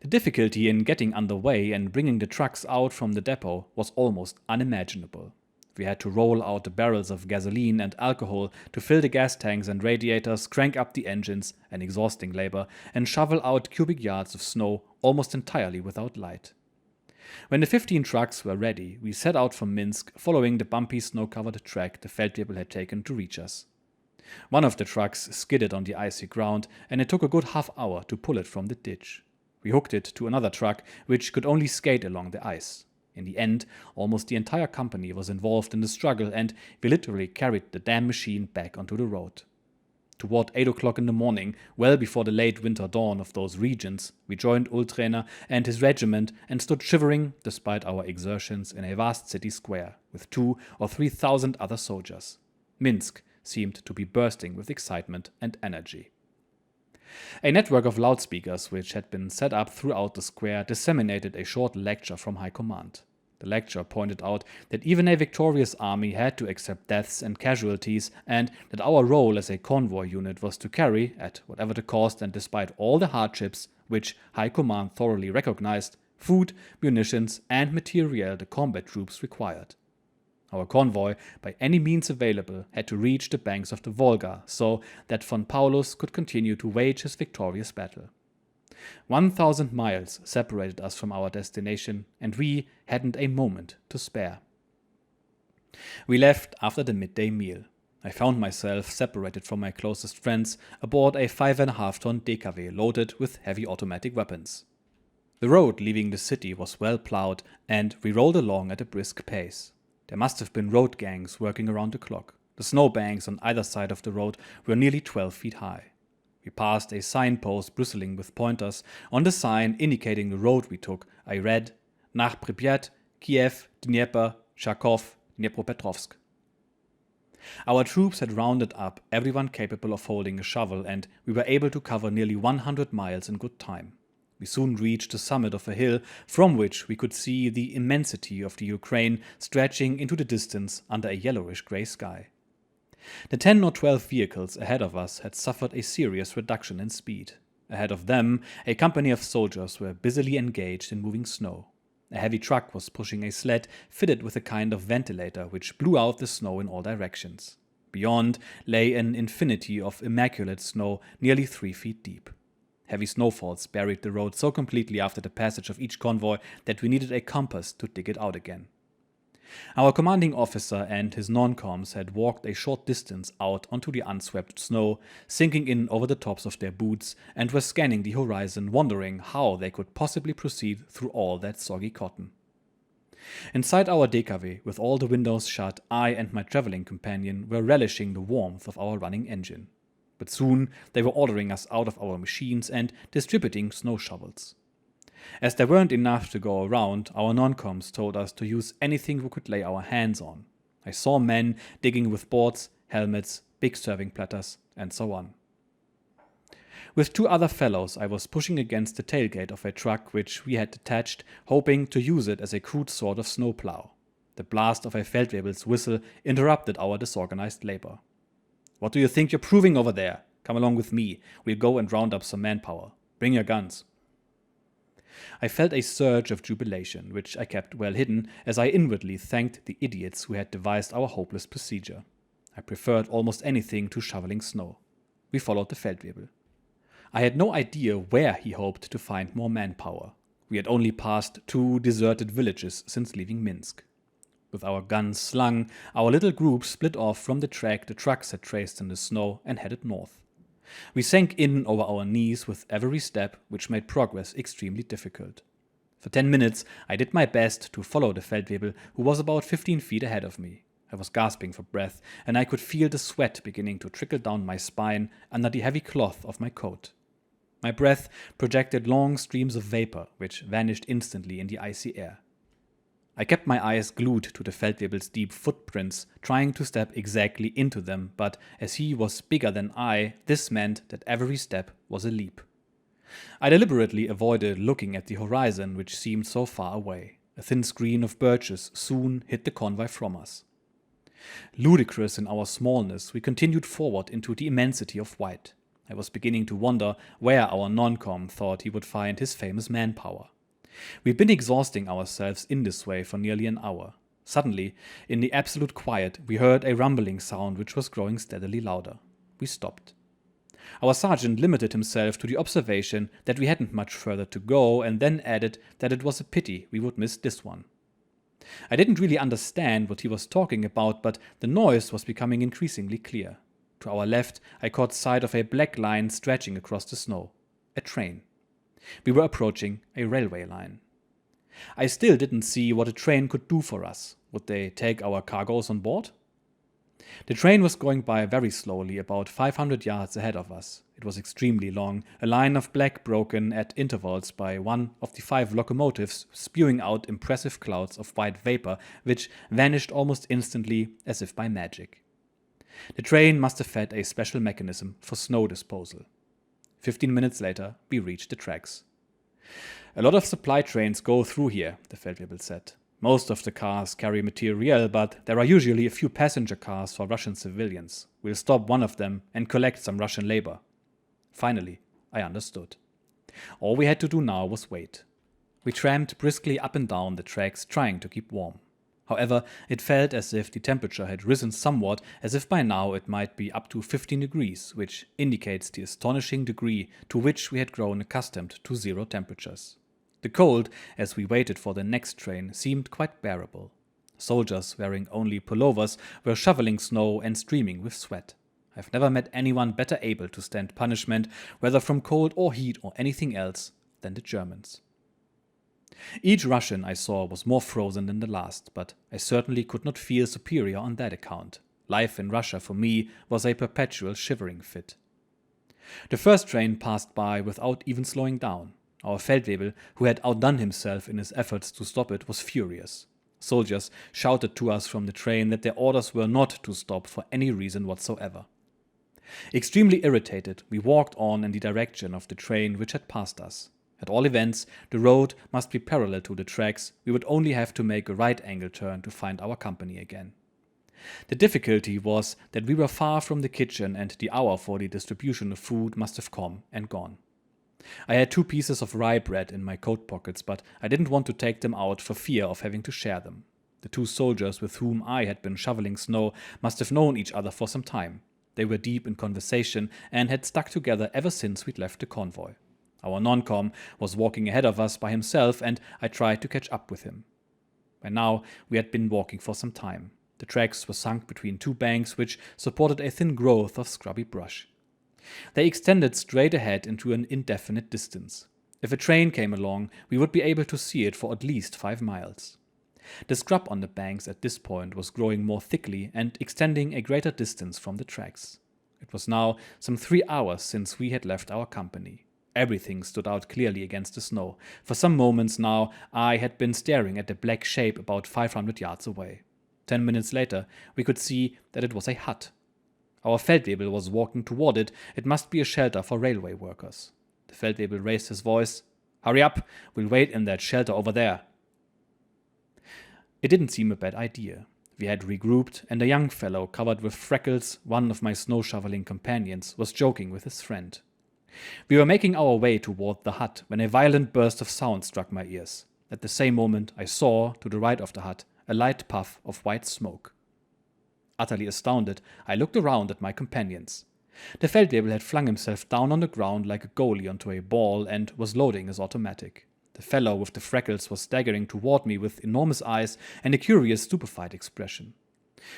The difficulty in getting underway and bringing the trucks out from the depot was almost unimaginable. We had to roll out the barrels of gasoline and alcohol to fill the gas tanks and radiators, crank up the engines, an exhausting labor, and shovel out cubic yards of snow almost entirely without light. When the 15 trucks were ready, we set out from Minsk, following the bumpy snow-covered track the Feldwebel had taken to reach us. One of the trucks skidded on the icy ground, and it took a good half hour to pull it from the ditch. We hooked it to another truck, which could only skate along the ice. In the end, almost the entire company was involved in the struggle, and we literally carried the damn machine back onto the road. Toward 8 o'clock in the morning, well before the late winter dawn of those regions, we joined Ultrainer and his regiment and stood shivering, despite our exertions, in a vast city square, with 2,000 or 3,000 other soldiers. Minsk seemed to be bursting with excitement and energy. A network of loudspeakers which had been set up throughout the square disseminated a short lecture from High Command. The lecture pointed out that even a victorious army had to accept deaths and casualties, and that our role as a convoy unit was to carry, at whatever the cost and despite all the hardships, which High Command thoroughly recognized, food, munitions, and material the combat troops required. Our convoy, by any means available, had to reach the banks of the Volga so that von Paulus could continue to wage his victorious battle. 1,000 miles separated us from our destination, and we hadn't a moment to spare. We left after the midday meal. I found myself separated from my closest friends aboard a 5.5-ton DKW loaded with heavy automatic weapons. The road leaving the city was well plowed, and we rolled along at a brisk pace. There must have been road gangs working around the clock. The snowbanks on either side of the road were nearly 12 feet high. We passed a signpost bristling with pointers. On the sign indicating the road we took, I read, Nach Pripyat, Kiev, Dnieper, Charkov, Dnipropetrovsk. Our troops had rounded up everyone capable of holding a shovel, and we were able to cover nearly 100 miles in good time. We soon reached the summit of a hill from which we could see the immensity of the Ukraine stretching into the distance under a yellowish-grey sky. The 10 or 12 vehicles ahead of us had suffered a serious reduction in speed. Ahead of them, a company of soldiers were busily engaged in moving snow. A heavy truck was pushing a sled fitted with a kind of ventilator which blew out the snow in all directions. Beyond lay an infinity of immaculate snow nearly 3 feet deep. Heavy snowfalls buried the road so completely after the passage of each convoy that we needed a compass to dig it out again. Our commanding officer and his non-coms had walked a short distance out onto the unswept snow, sinking in over the tops of their boots, and were scanning the horizon, wondering how they could possibly proceed through all that soggy cotton. Inside our DKW, with all the windows shut, I and my traveling companion were relishing the warmth of our running engine. But soon they were ordering us out of our machines and distributing snow shovels. As there weren't enough to go around, our non-coms told us to use anything we could lay our hands on. I saw men digging with boards, helmets, big serving platters, and so on. With 2 other fellows, I was pushing against the tailgate of a truck which we had detached, hoping to use it as a crude sort of snowplow. The blast of a Feldwebel's whistle interrupted our disorganized labor. "What do you think you're proving over there? Come along with me. We'll go and round up some manpower. Bring your guns." I felt a surge of jubilation, which I kept well hidden, as I inwardly thanked the idiots who had devised our hopeless procedure. I preferred almost anything to shoveling snow. We followed the Feldwebel. I had no idea where he hoped to find more manpower. We had only passed 2 deserted villages since leaving Minsk. With our guns slung, our little group split off from the track the trucks had traced in the snow and headed north. We sank in over our knees with every step, which made progress extremely difficult. For 10 minutes, I did my best to follow the Feldwebel, who was about 15 feet ahead of me. I was gasping for breath, and I could feel the sweat beginning to trickle down my spine under the heavy cloth of my coat. My breath projected long streams of vapor, which vanished instantly in the icy air. I kept my eyes glued to the Feldwebel's deep footprints, trying to step exactly into them, but as he was bigger than I, this meant that every step was a leap. I deliberately avoided looking at the horizon, which seemed so far away. A thin screen of birches soon hid the convoy from us. Ludicrous in our smallness, we continued forward into the immensity of white. I was beginning to wonder where our non-com thought he would find his famous manpower. We'd been exhausting ourselves in this way for nearly an hour. Suddenly, in the absolute quiet, we heard a rumbling sound which was growing steadily louder. We stopped. Our sergeant limited himself to the observation that we hadn't much further to go and then added that it was a pity we would miss this one. I didn't really understand what he was talking about, but the noise was becoming increasingly clear. To our left, I caught sight of a black line stretching across the snow. A train. We were approaching a railway line. I still didn't see what a train could do for us. Would they take our cargoes on board? The train was going by very slowly, about 500 yards ahead of us. It was extremely long, a line of black broken at intervals by one of the 5 locomotives, spewing out impressive clouds of white vapor which vanished almost instantly as if by magic. The train must have had a special mechanism for snow disposal. 15 minutes later, we reached the tracks. A lot of supply trains go through here, the Feldwebel said. Most of the cars carry materiel, but there are usually a few passenger cars for Russian civilians. We'll stop one of them and collect some Russian labor. Finally, I understood. All we had to do now was wait. We tramped briskly up and down the tracks, trying to keep warm. However, it felt as if the temperature had risen somewhat, as if by now it might be up to 15 degrees, which indicates the astonishing degree to which we had grown accustomed to 0 temperatures. The cold, as we waited for the next train, seemed quite bearable. Soldiers wearing only pullovers were shoveling snow and streaming with sweat. I've never met anyone better able to stand punishment, whether from cold or heat or anything else, than the Germans. Each Russian I saw was more frozen than the last, but I certainly could not feel superior on that account. Life in Russia for me was a perpetual shivering fit. The first train passed by without even slowing down. Our Feldwebel, who had outdone himself in his efforts to stop it, was furious. Soldiers shouted to us from the train that their orders were not to stop for any reason whatsoever. Extremely irritated, we walked on in the direction of the train which had passed us. At all events, the road must be parallel to the tracks. We would only have to make a right-angle turn to find our company again. The difficulty was that we were far from the kitchen and the hour for the distribution of food must have come and gone. I had 2 pieces of rye bread in my coat pockets, but I didn't want to take them out for fear of having to share them. The 2 soldiers with whom I had been shoveling snow must have known each other for some time. They were deep in conversation and had stuck together ever since we'd left the convoy. Our non-com was walking ahead of us by himself, and I tried to catch up with him. By now, we had been walking for some time. The tracks were sunk between 2 banks which supported a thin growth of scrubby brush. They extended straight ahead into an indefinite distance. If a train came along, we would be able to see it for at least 5 miles. The scrub on the banks at this point was growing more thickly and extending a greater distance from the tracks. It was now some 3 hours since we had left our company. Everything stood out clearly against the snow. For some moments now, I had been staring at the black shape about 500 yards away. 10 minutes later, we could see that it was a hut. Our Feldwebel was walking toward it. It must be a shelter for railway workers. The Feldwebel raised his voice. "Hurry up! We'll wait in that shelter over there." It didn't seem a bad idea. We had regrouped, and a young fellow covered with freckles, one of my snow-shoveling companions, was joking with his friend. We were making our way toward the hut when a violent burst of sound struck my ears. At the same moment, I saw, to the right of the hut, a light puff of white smoke. Utterly astounded, I looked around at my companions. The Feldwebel had flung himself down on the ground like a goalie onto a ball and was loading his automatic. The fellow with the freckles was staggering toward me with enormous eyes and a curious, stupefied expression.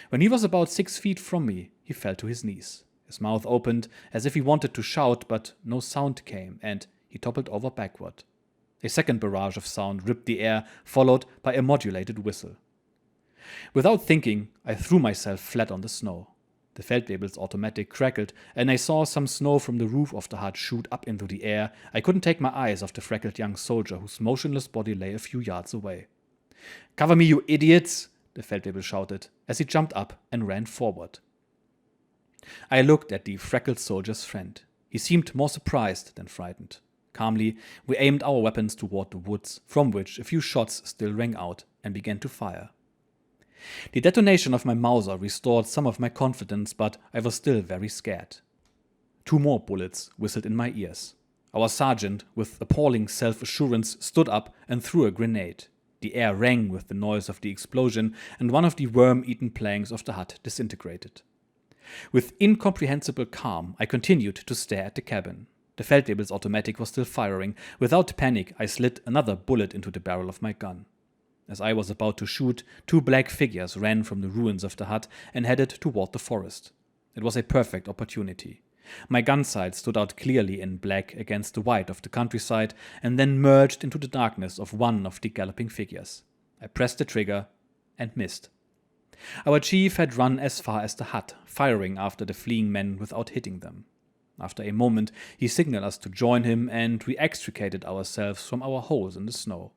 When he was about 6 feet from me, he fell to his knees. His mouth opened as if he wanted to shout, but no sound came, and he toppled over backward. A second barrage of sound ripped the air, followed by a modulated whistle. Without thinking, I threw myself flat on the snow. The Feldwebel's automatic crackled, and I saw some snow from the roof of the hut shoot up into the air. I couldn't take my eyes off the freckled young soldier whose motionless body lay a few yards away. "Cover me, you idiots!" the Feldwebel shouted, as he jumped up and ran forward. I looked at the freckled soldier's friend. He seemed more surprised than frightened. Calmly, we aimed our weapons toward the woods, from which a few shots still rang out, and began to fire. The detonation of my Mauser restored some of my confidence, but I was still very scared. 2 more bullets whistled in my ears. Our sergeant, with appalling self-assurance, stood up and threw a grenade. The air rang with the noise of the explosion, and one of the worm-eaten planks of the hut disintegrated. With incomprehensible calm, I continued to stare at the cabin. The Feldwebel's automatic was still firing. Without panic, I slid another bullet into the barrel of my gun. As I was about to shoot, 2 black figures ran from the ruins of the hut and headed toward the forest. It was a perfect opportunity. My gun sight stood out clearly in black against the white of the countryside and then merged into the darkness of one of the galloping figures. I pressed the trigger and missed. Our chief had run as far as the hut, firing after the fleeing men without hitting them. After a moment, he signaled us to join him, and we extricated ourselves from our holes in the snow.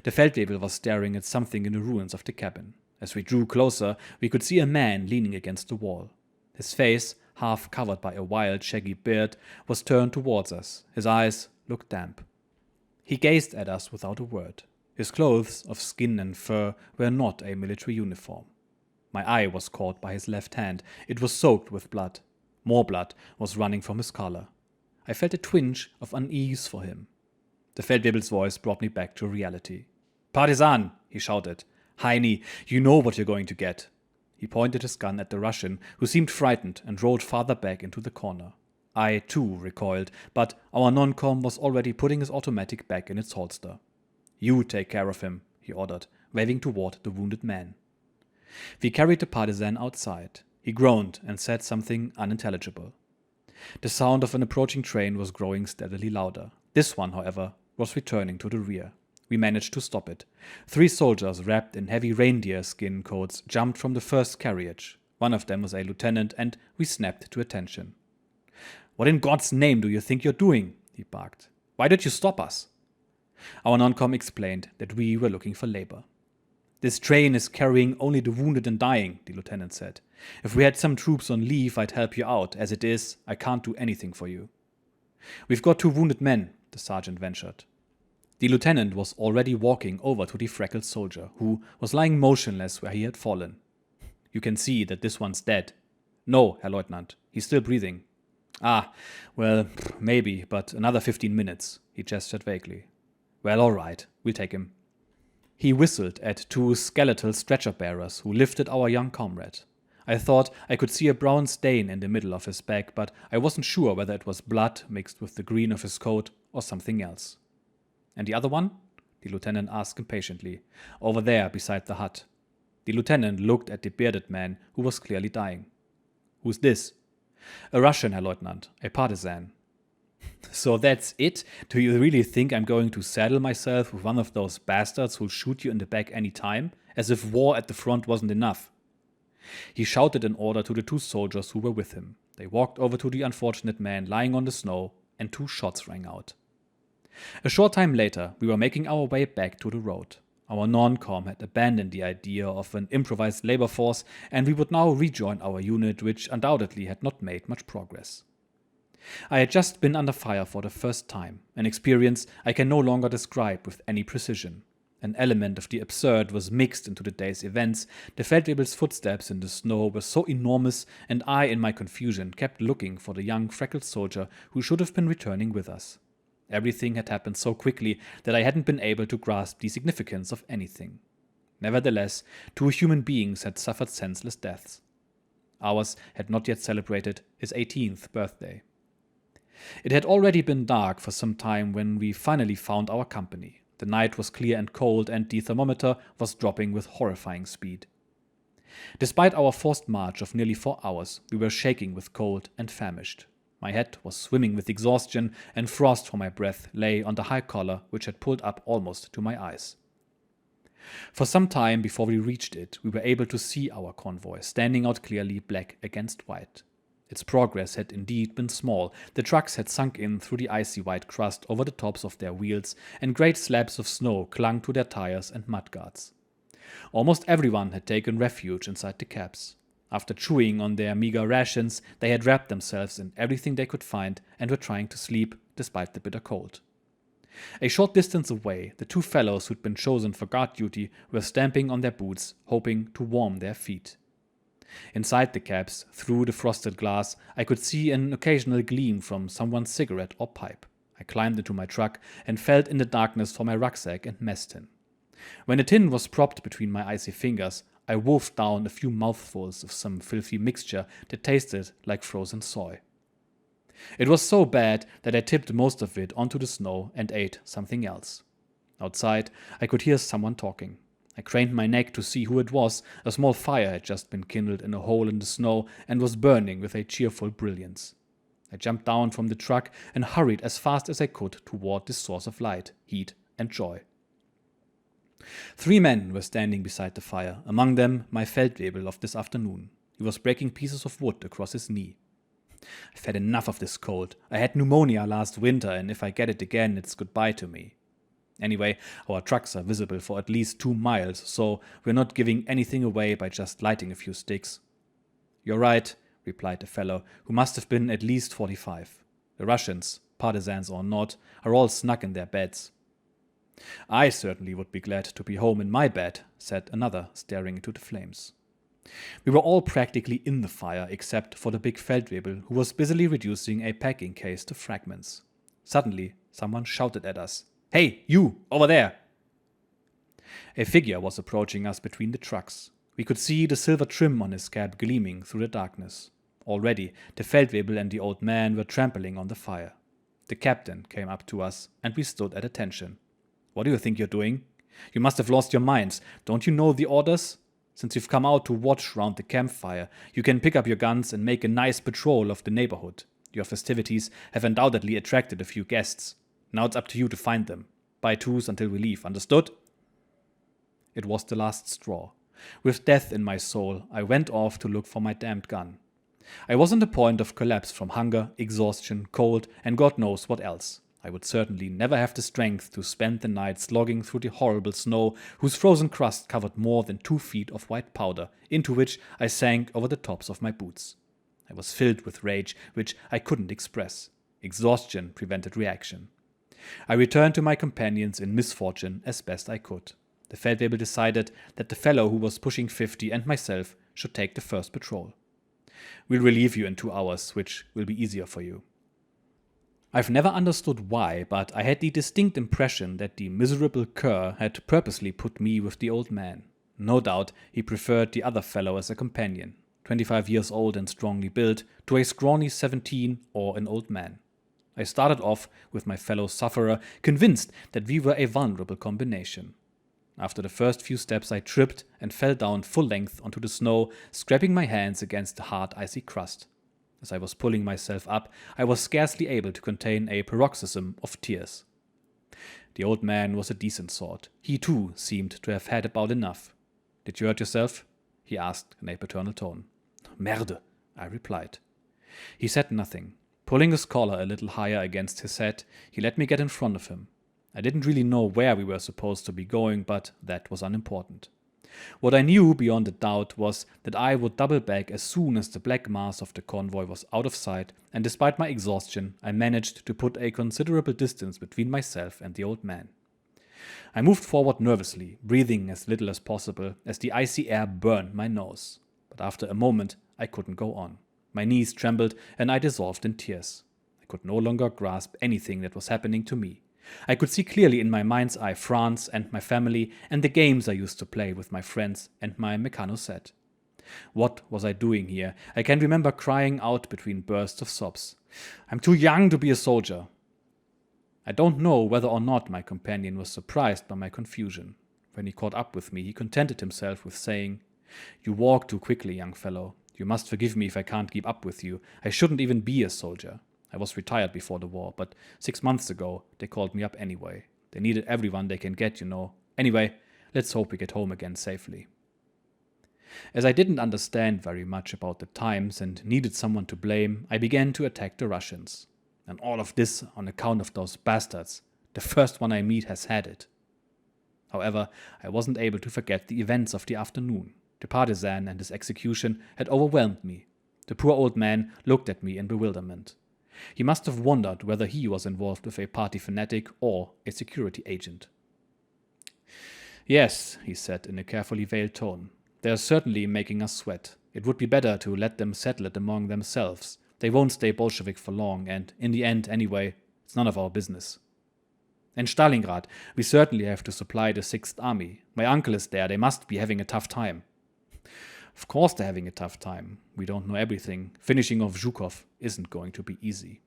The Feldwebel was staring at something in the ruins of the cabin. As we drew closer, we could see a man leaning against the wall. His face, half covered by a wild, shaggy beard, was turned towards us. His eyes looked damp. He gazed at us without a word. His clothes, of skin and fur, were not a military uniform. My eye was caught by his left hand. It was soaked with blood. More blood was running from his collar. I felt a twinge of unease for him. The Feldwebel's voice brought me back to reality. "Partisan!" he shouted. "Heini, you know what you're going to get." He pointed his gun at the Russian, who seemed frightened and rolled farther back into the corner. I, too, recoiled, but our non-com was already putting his automatic back in its holster. "You take care of him," he ordered, waving toward the wounded man. We carried the partisan outside. He groaned and said something unintelligible. The sound of an approaching train was growing steadily louder. This one, however, was returning to the rear. We managed to stop it. 3 soldiers wrapped in heavy reindeer skin coats jumped from the first carriage. One of them was a lieutenant, and we snapped to attention. "What in God's name do you think you're doing?" he barked. "Why did you stop us?" Our non-com explained that we were looking for labor. "This train is carrying only the wounded and dying," the lieutenant said. "If we had some troops on leave, I'd help you out. As it is, I can't do anything for you." "We've got 2 wounded men," the sergeant ventured. The lieutenant was already walking over to the freckled soldier, who was lying motionless where he had fallen. "You can see that this one's dead." "No, Herr Leutnant, he's still breathing." "Ah, well, maybe, but another 15 minutes, he gestured vaguely. "Well, all right, we'll take him." He whistled at 2 skeletal stretcher-bearers who lifted our young comrade. I thought I could see a brown stain in the middle of his back, but I wasn't sure whether it was blood mixed with the green of his coat or something else. "And the other one?" the lieutenant asked impatiently. "Over there, beside the hut." The lieutenant looked at the bearded man, who was clearly dying. "Who's this?" "A Russian, Herr Leutnant, a partisan." "So that's it? Do you really think I'm going to saddle myself with one of those bastards who'll shoot you in the back any time? As if war at the front wasn't enough." He shouted an order to the 2 soldiers who were with him. They walked over to the unfortunate man lying on the snow, and 2 shots rang out. A short time later, we were making our way back to the road. Our non-com had abandoned the idea of an improvised labor force, and we would now rejoin our unit, which undoubtedly had not made much progress. I had just been under fire for the first time, an experience I can no longer describe with any precision. An element of the absurd was mixed into the day's events. The Feldwebel's footsteps in the snow were so enormous, and I, in my confusion, kept looking for the young freckled soldier who should have been returning with us. Everything had happened so quickly that I hadn't been able to grasp the significance of anything. Nevertheless, 2 human beings had suffered senseless deaths. Ours had not yet celebrated his 18th birthday. It had already been dark for some time when we finally found our company. The night was clear and cold, and the thermometer was dropping with horrifying speed. Despite our forced march of nearly 4 hours, we were shaking with cold and famished. My head was swimming with exhaustion, and frost from my breath lay on the high collar which had pulled up almost to my eyes. For some time before we reached it, we were able to see our convoy standing out clearly black against white. Its progress had indeed been small. The trucks had sunk in through the icy white crust over the tops of their wheels, and great slabs of snow clung to their tires and mudguards. Almost everyone had taken refuge inside the cabs. After chewing on their meager rations, they had wrapped themselves in everything they could find and were trying to sleep despite the bitter cold. A short distance away, the two fellows who'd been chosen for guard duty were stamping on their boots, hoping to warm their feet. Inside the cabs, through the frosted glass, I could see an occasional gleam from someone's cigarette or pipe. I climbed into my truck and felt in the darkness for my rucksack and mess tin. When the tin was propped between my icy fingers, I wolfed down a few mouthfuls of some filthy mixture that tasted like frozen soy. It was so bad that I tipped most of it onto the snow and ate something else. Outside, I could hear someone talking. I craned my neck to see who it was. A small fire had just been kindled in a hole in the snow and was burning with a cheerful brilliance. I jumped down from the truck and hurried as fast as I could toward this source of light, heat, and joy. 3 men were standing beside the fire, among them my Feldwebel of this afternoon. He was breaking pieces of wood across his knee. I've had enough of this cold. I had pneumonia last winter, and if I get it again, it's goodbye to me. Anyway, our trucks are visible for at least 2 miles, so we're not giving anything away by just lighting a few sticks. You're right, replied the fellow, who must have been at least 45. The Russians, partisans or not, are all snug in their beds. I certainly would be glad to be home in my bed, said another, staring into the flames. We were all practically in the fire except for the big Feldwebel, who was busily reducing a packing case to fragments. Suddenly, someone shouted at us. Hey, you, over there! A figure was approaching us between the trucks. We could see the silver trim on his cap gleaming through the darkness. Already, the Feldwebel and the old man were trampling on the fire. The captain came up to us, and we stood at attention. What do you think you're doing? You must have lost your minds. Don't you know the orders? Since you've come out to watch round the campfire, you can pick up your guns and make a nice patrol of the neighborhood. Your festivities have undoubtedly attracted a few guests. Now it's up to you to find them. Buy 2s until we leave, understood? It was the last straw. With death in my soul, I went off to look for my damned gun. I was on the point of collapse from hunger, exhaustion, cold, and God knows what else. I would certainly never have the strength to spend the night slogging through the horrible snow whose frozen crust covered more than 2 feet of white powder, into which I sank over the tops of my boots. I was filled with rage, which I couldn't express. Exhaustion prevented reaction. I returned to my companions in misfortune as best I could. The Feldwebel decided that the fellow who was pushing 50 and myself should take the first patrol. We'll relieve you in 2 hours, which will be easier for you. I've never understood why, but I had the distinct impression that the miserable cur had purposely put me with the old man. No doubt he preferred the other fellow as a companion, 25 years old and strongly built, to a scrawny 17 or an old man. I started off with my fellow sufferer, convinced that we were a vulnerable combination. After the first few steps I tripped and fell down full length onto the snow, scraping my hands against the hard icy crust. As I was pulling myself up, I was scarcely able to contain a paroxysm of tears. The old man was a decent sort. He too seemed to have had about enough. Did you hurt yourself? He asked in a paternal tone. Merde, I replied. He said nothing. Pulling his collar a little higher against his head, he let me get in front of him. I didn't really know where we were supposed to be going, but that was unimportant. What I knew beyond a doubt was that I would double back as soon as the black mass of the convoy was out of sight, and despite my exhaustion, I managed to put a considerable distance between myself and the old man. I moved forward nervously, breathing as little as possible, as the icy air burned my nose. But after a moment, I couldn't go on. My knees trembled, and I dissolved in tears. I could no longer grasp anything that was happening to me. I could see clearly in my mind's eye France and my family and the games I used to play with my friends and my mechano set. What was I doing here? I can remember crying out between bursts of sobs. I'm too young to be a soldier. I don't know whether or not my companion was surprised by my confusion. When he caught up with me, he contented himself with saying, You walk too quickly, young fellow. You must forgive me if I can't keep up with you. I shouldn't even be a soldier. I was retired before the war, but 6 months ago, they called me up anyway. They needed everyone they can get, you know. Anyway, let's hope we get home again safely. As I didn't understand very much about the times and needed someone to blame, I began to attack the Russians. And all of this on account of those bastards. The first one I meet has had it. However, I wasn't able to forget the events of the afternoon. The partisan and his execution had overwhelmed me. The poor old man looked at me in bewilderment. He must have wondered whether he was involved with a party fanatic or a security agent. "Yes," he said in a carefully veiled tone, "they are certainly making us sweat. It would be better to let them settle it among themselves. They won't stay Bolshevik for long, and in the end, anyway, it's none of our business. In Stalingrad, we certainly have to supply the 6th Army. My uncle is there, they must be having a tough time." Of course they're having a tough time. We don't know everything. Finishing off Zhukov isn't going to be easy.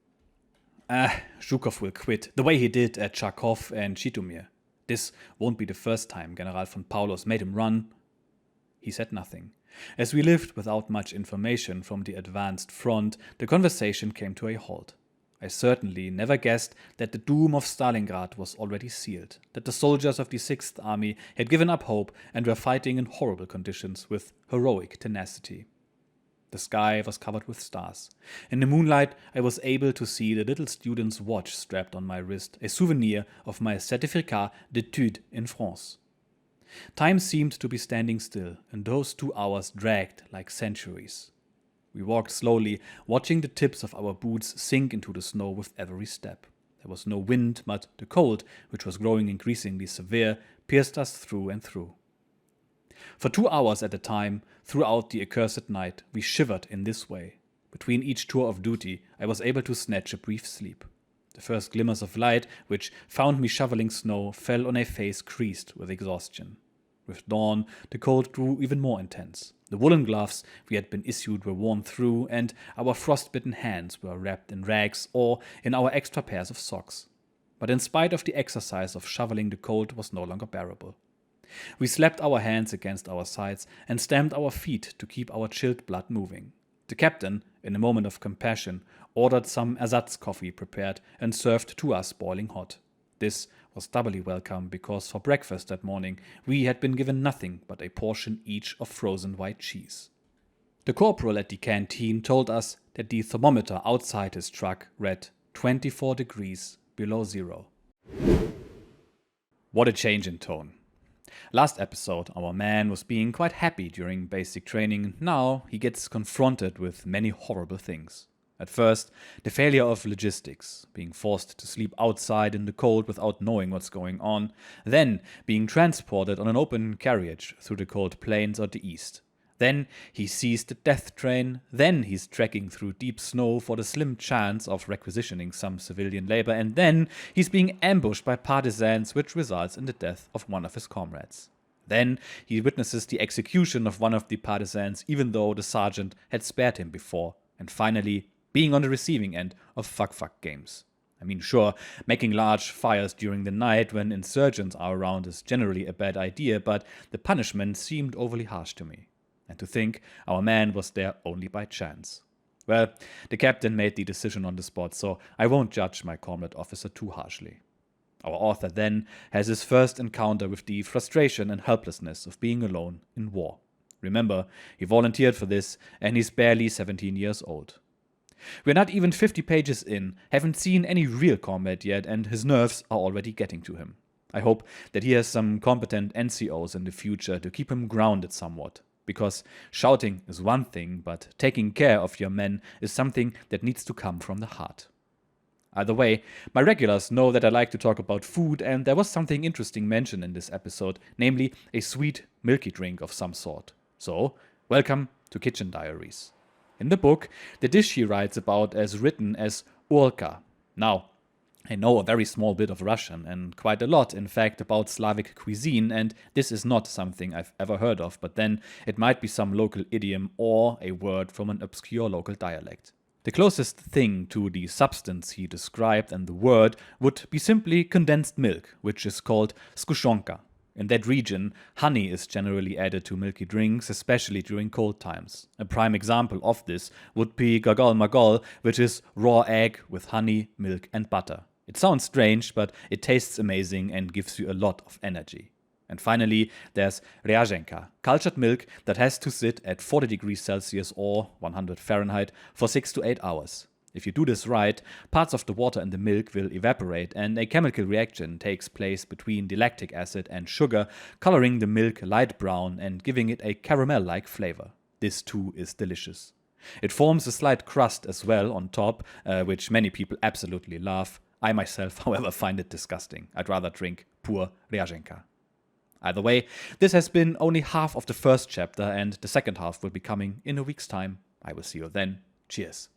Zhukov will quit, the way he did at Charkov and Zhytomyr. This won't be the first time General von Paulos made him run. He said nothing. As we lived without much information from the advanced front, the conversation came to a halt. I certainly never guessed that the doom of Stalingrad was already sealed, that the soldiers of the 6th Army had given up hope and were fighting in horrible conditions with heroic tenacity. The sky was covered with stars. In the moonlight, I was able to see the little student's watch strapped on my wrist, a souvenir of my certificat d'études in France. Time seemed to be standing still, and those 2 hours dragged like centuries. We walked slowly, watching the tips of our boots sink into the snow with every step. There was no wind, but the cold, which was growing increasingly severe, pierced us through and through. For 2 hours at a time, throughout the accursed night, we shivered in this way. Between each tour of duty, I was able to snatch a brief sleep. The first glimmers of light, which found me shoveling snow, fell on a face creased with exhaustion. With dawn, the cold grew even more intense. The woolen gloves we had been issued were worn through, and our frostbitten hands were wrapped in rags or in our extra pairs of socks. But in spite of the exercise of shoveling, the cold was no longer bearable. We slapped our hands against our sides and stamped our feet to keep our chilled blood moving. The captain, in a moment of compassion, ordered some ersatz coffee prepared and served to us boiling hot. This was doubly welcome because for breakfast that morning we had been given nothing but a portion each of frozen white cheese. The corporal at the canteen told us that the thermometer outside his truck read 24 degrees below zero. What a change in tone. Last episode, our man was being quite happy during basic training, and now he gets confronted with many horrible things. At first, the failure of logistics, being forced to sleep outside in the cold without knowing what's going on, then being transported on an open carriage through the cold plains of the east. Then he sees the death train, then he's trekking through deep snow for the slim chance of requisitioning some civilian labor, and then he's being ambushed by partisans, which results in the death of one of his comrades. Then he witnesses the execution of one of the partisans, even though the sergeant had spared him before, and finally being on the receiving end of fuck games. I mean, sure, making large fires during the night when insurgents are around is generally a bad idea, but the punishment seemed overly harsh to me. And to think our man was there only by chance. Well, the captain made the decision on the spot, so I won't judge my comrade officer too harshly. Our author then has his first encounter with the frustration and helplessness of being alone in war. Remember, he volunteered for this, and he's barely 17 years old. We're not even 50 pages in, haven't seen any real combat yet, and his nerves are already getting to him. I hope that he has some competent NCOs in the future to keep him grounded somewhat. Because shouting is one thing, but taking care of your men is something that needs to come from the heart. Either way, my regulars know that I like to talk about food, and there was something interesting mentioned in this episode, namely a sweet, milky drink of some sort. So, welcome to Kitchen Diaries. In the book, the dish he writes about is written as Urka. Now, I know a very small bit of Russian, and quite a lot, in fact, about Slavic cuisine, and this is not something I've ever heard of, but then it might be some local idiom or a word from an obscure local dialect. The closest thing to the substance he described and the word would be simply condensed milk, which is called skushonka. In that region, honey is generally added to milky drinks, especially during cold times. A prime example of this would be gagal-magal, which is raw egg with honey, milk and butter. It sounds strange, but it tastes amazing and gives you a lot of energy. And finally, there's ryazhenka, cultured milk that has to sit at 40 degrees Celsius or 100 Fahrenheit for 6 to 8 hours. If you do this right, parts of the water in the milk will evaporate and a chemical reaction takes place between the lactic acid and sugar, coloring the milk light brown and giving it a caramel-like flavor. This too is delicious. It forms a slight crust as well on top, which many people absolutely love. I myself, however, find it disgusting. I'd rather drink pure Ryazhenka. Either way, this has been only half of the first chapter, and the second half will be coming in a week's time. I will see you then. Cheers.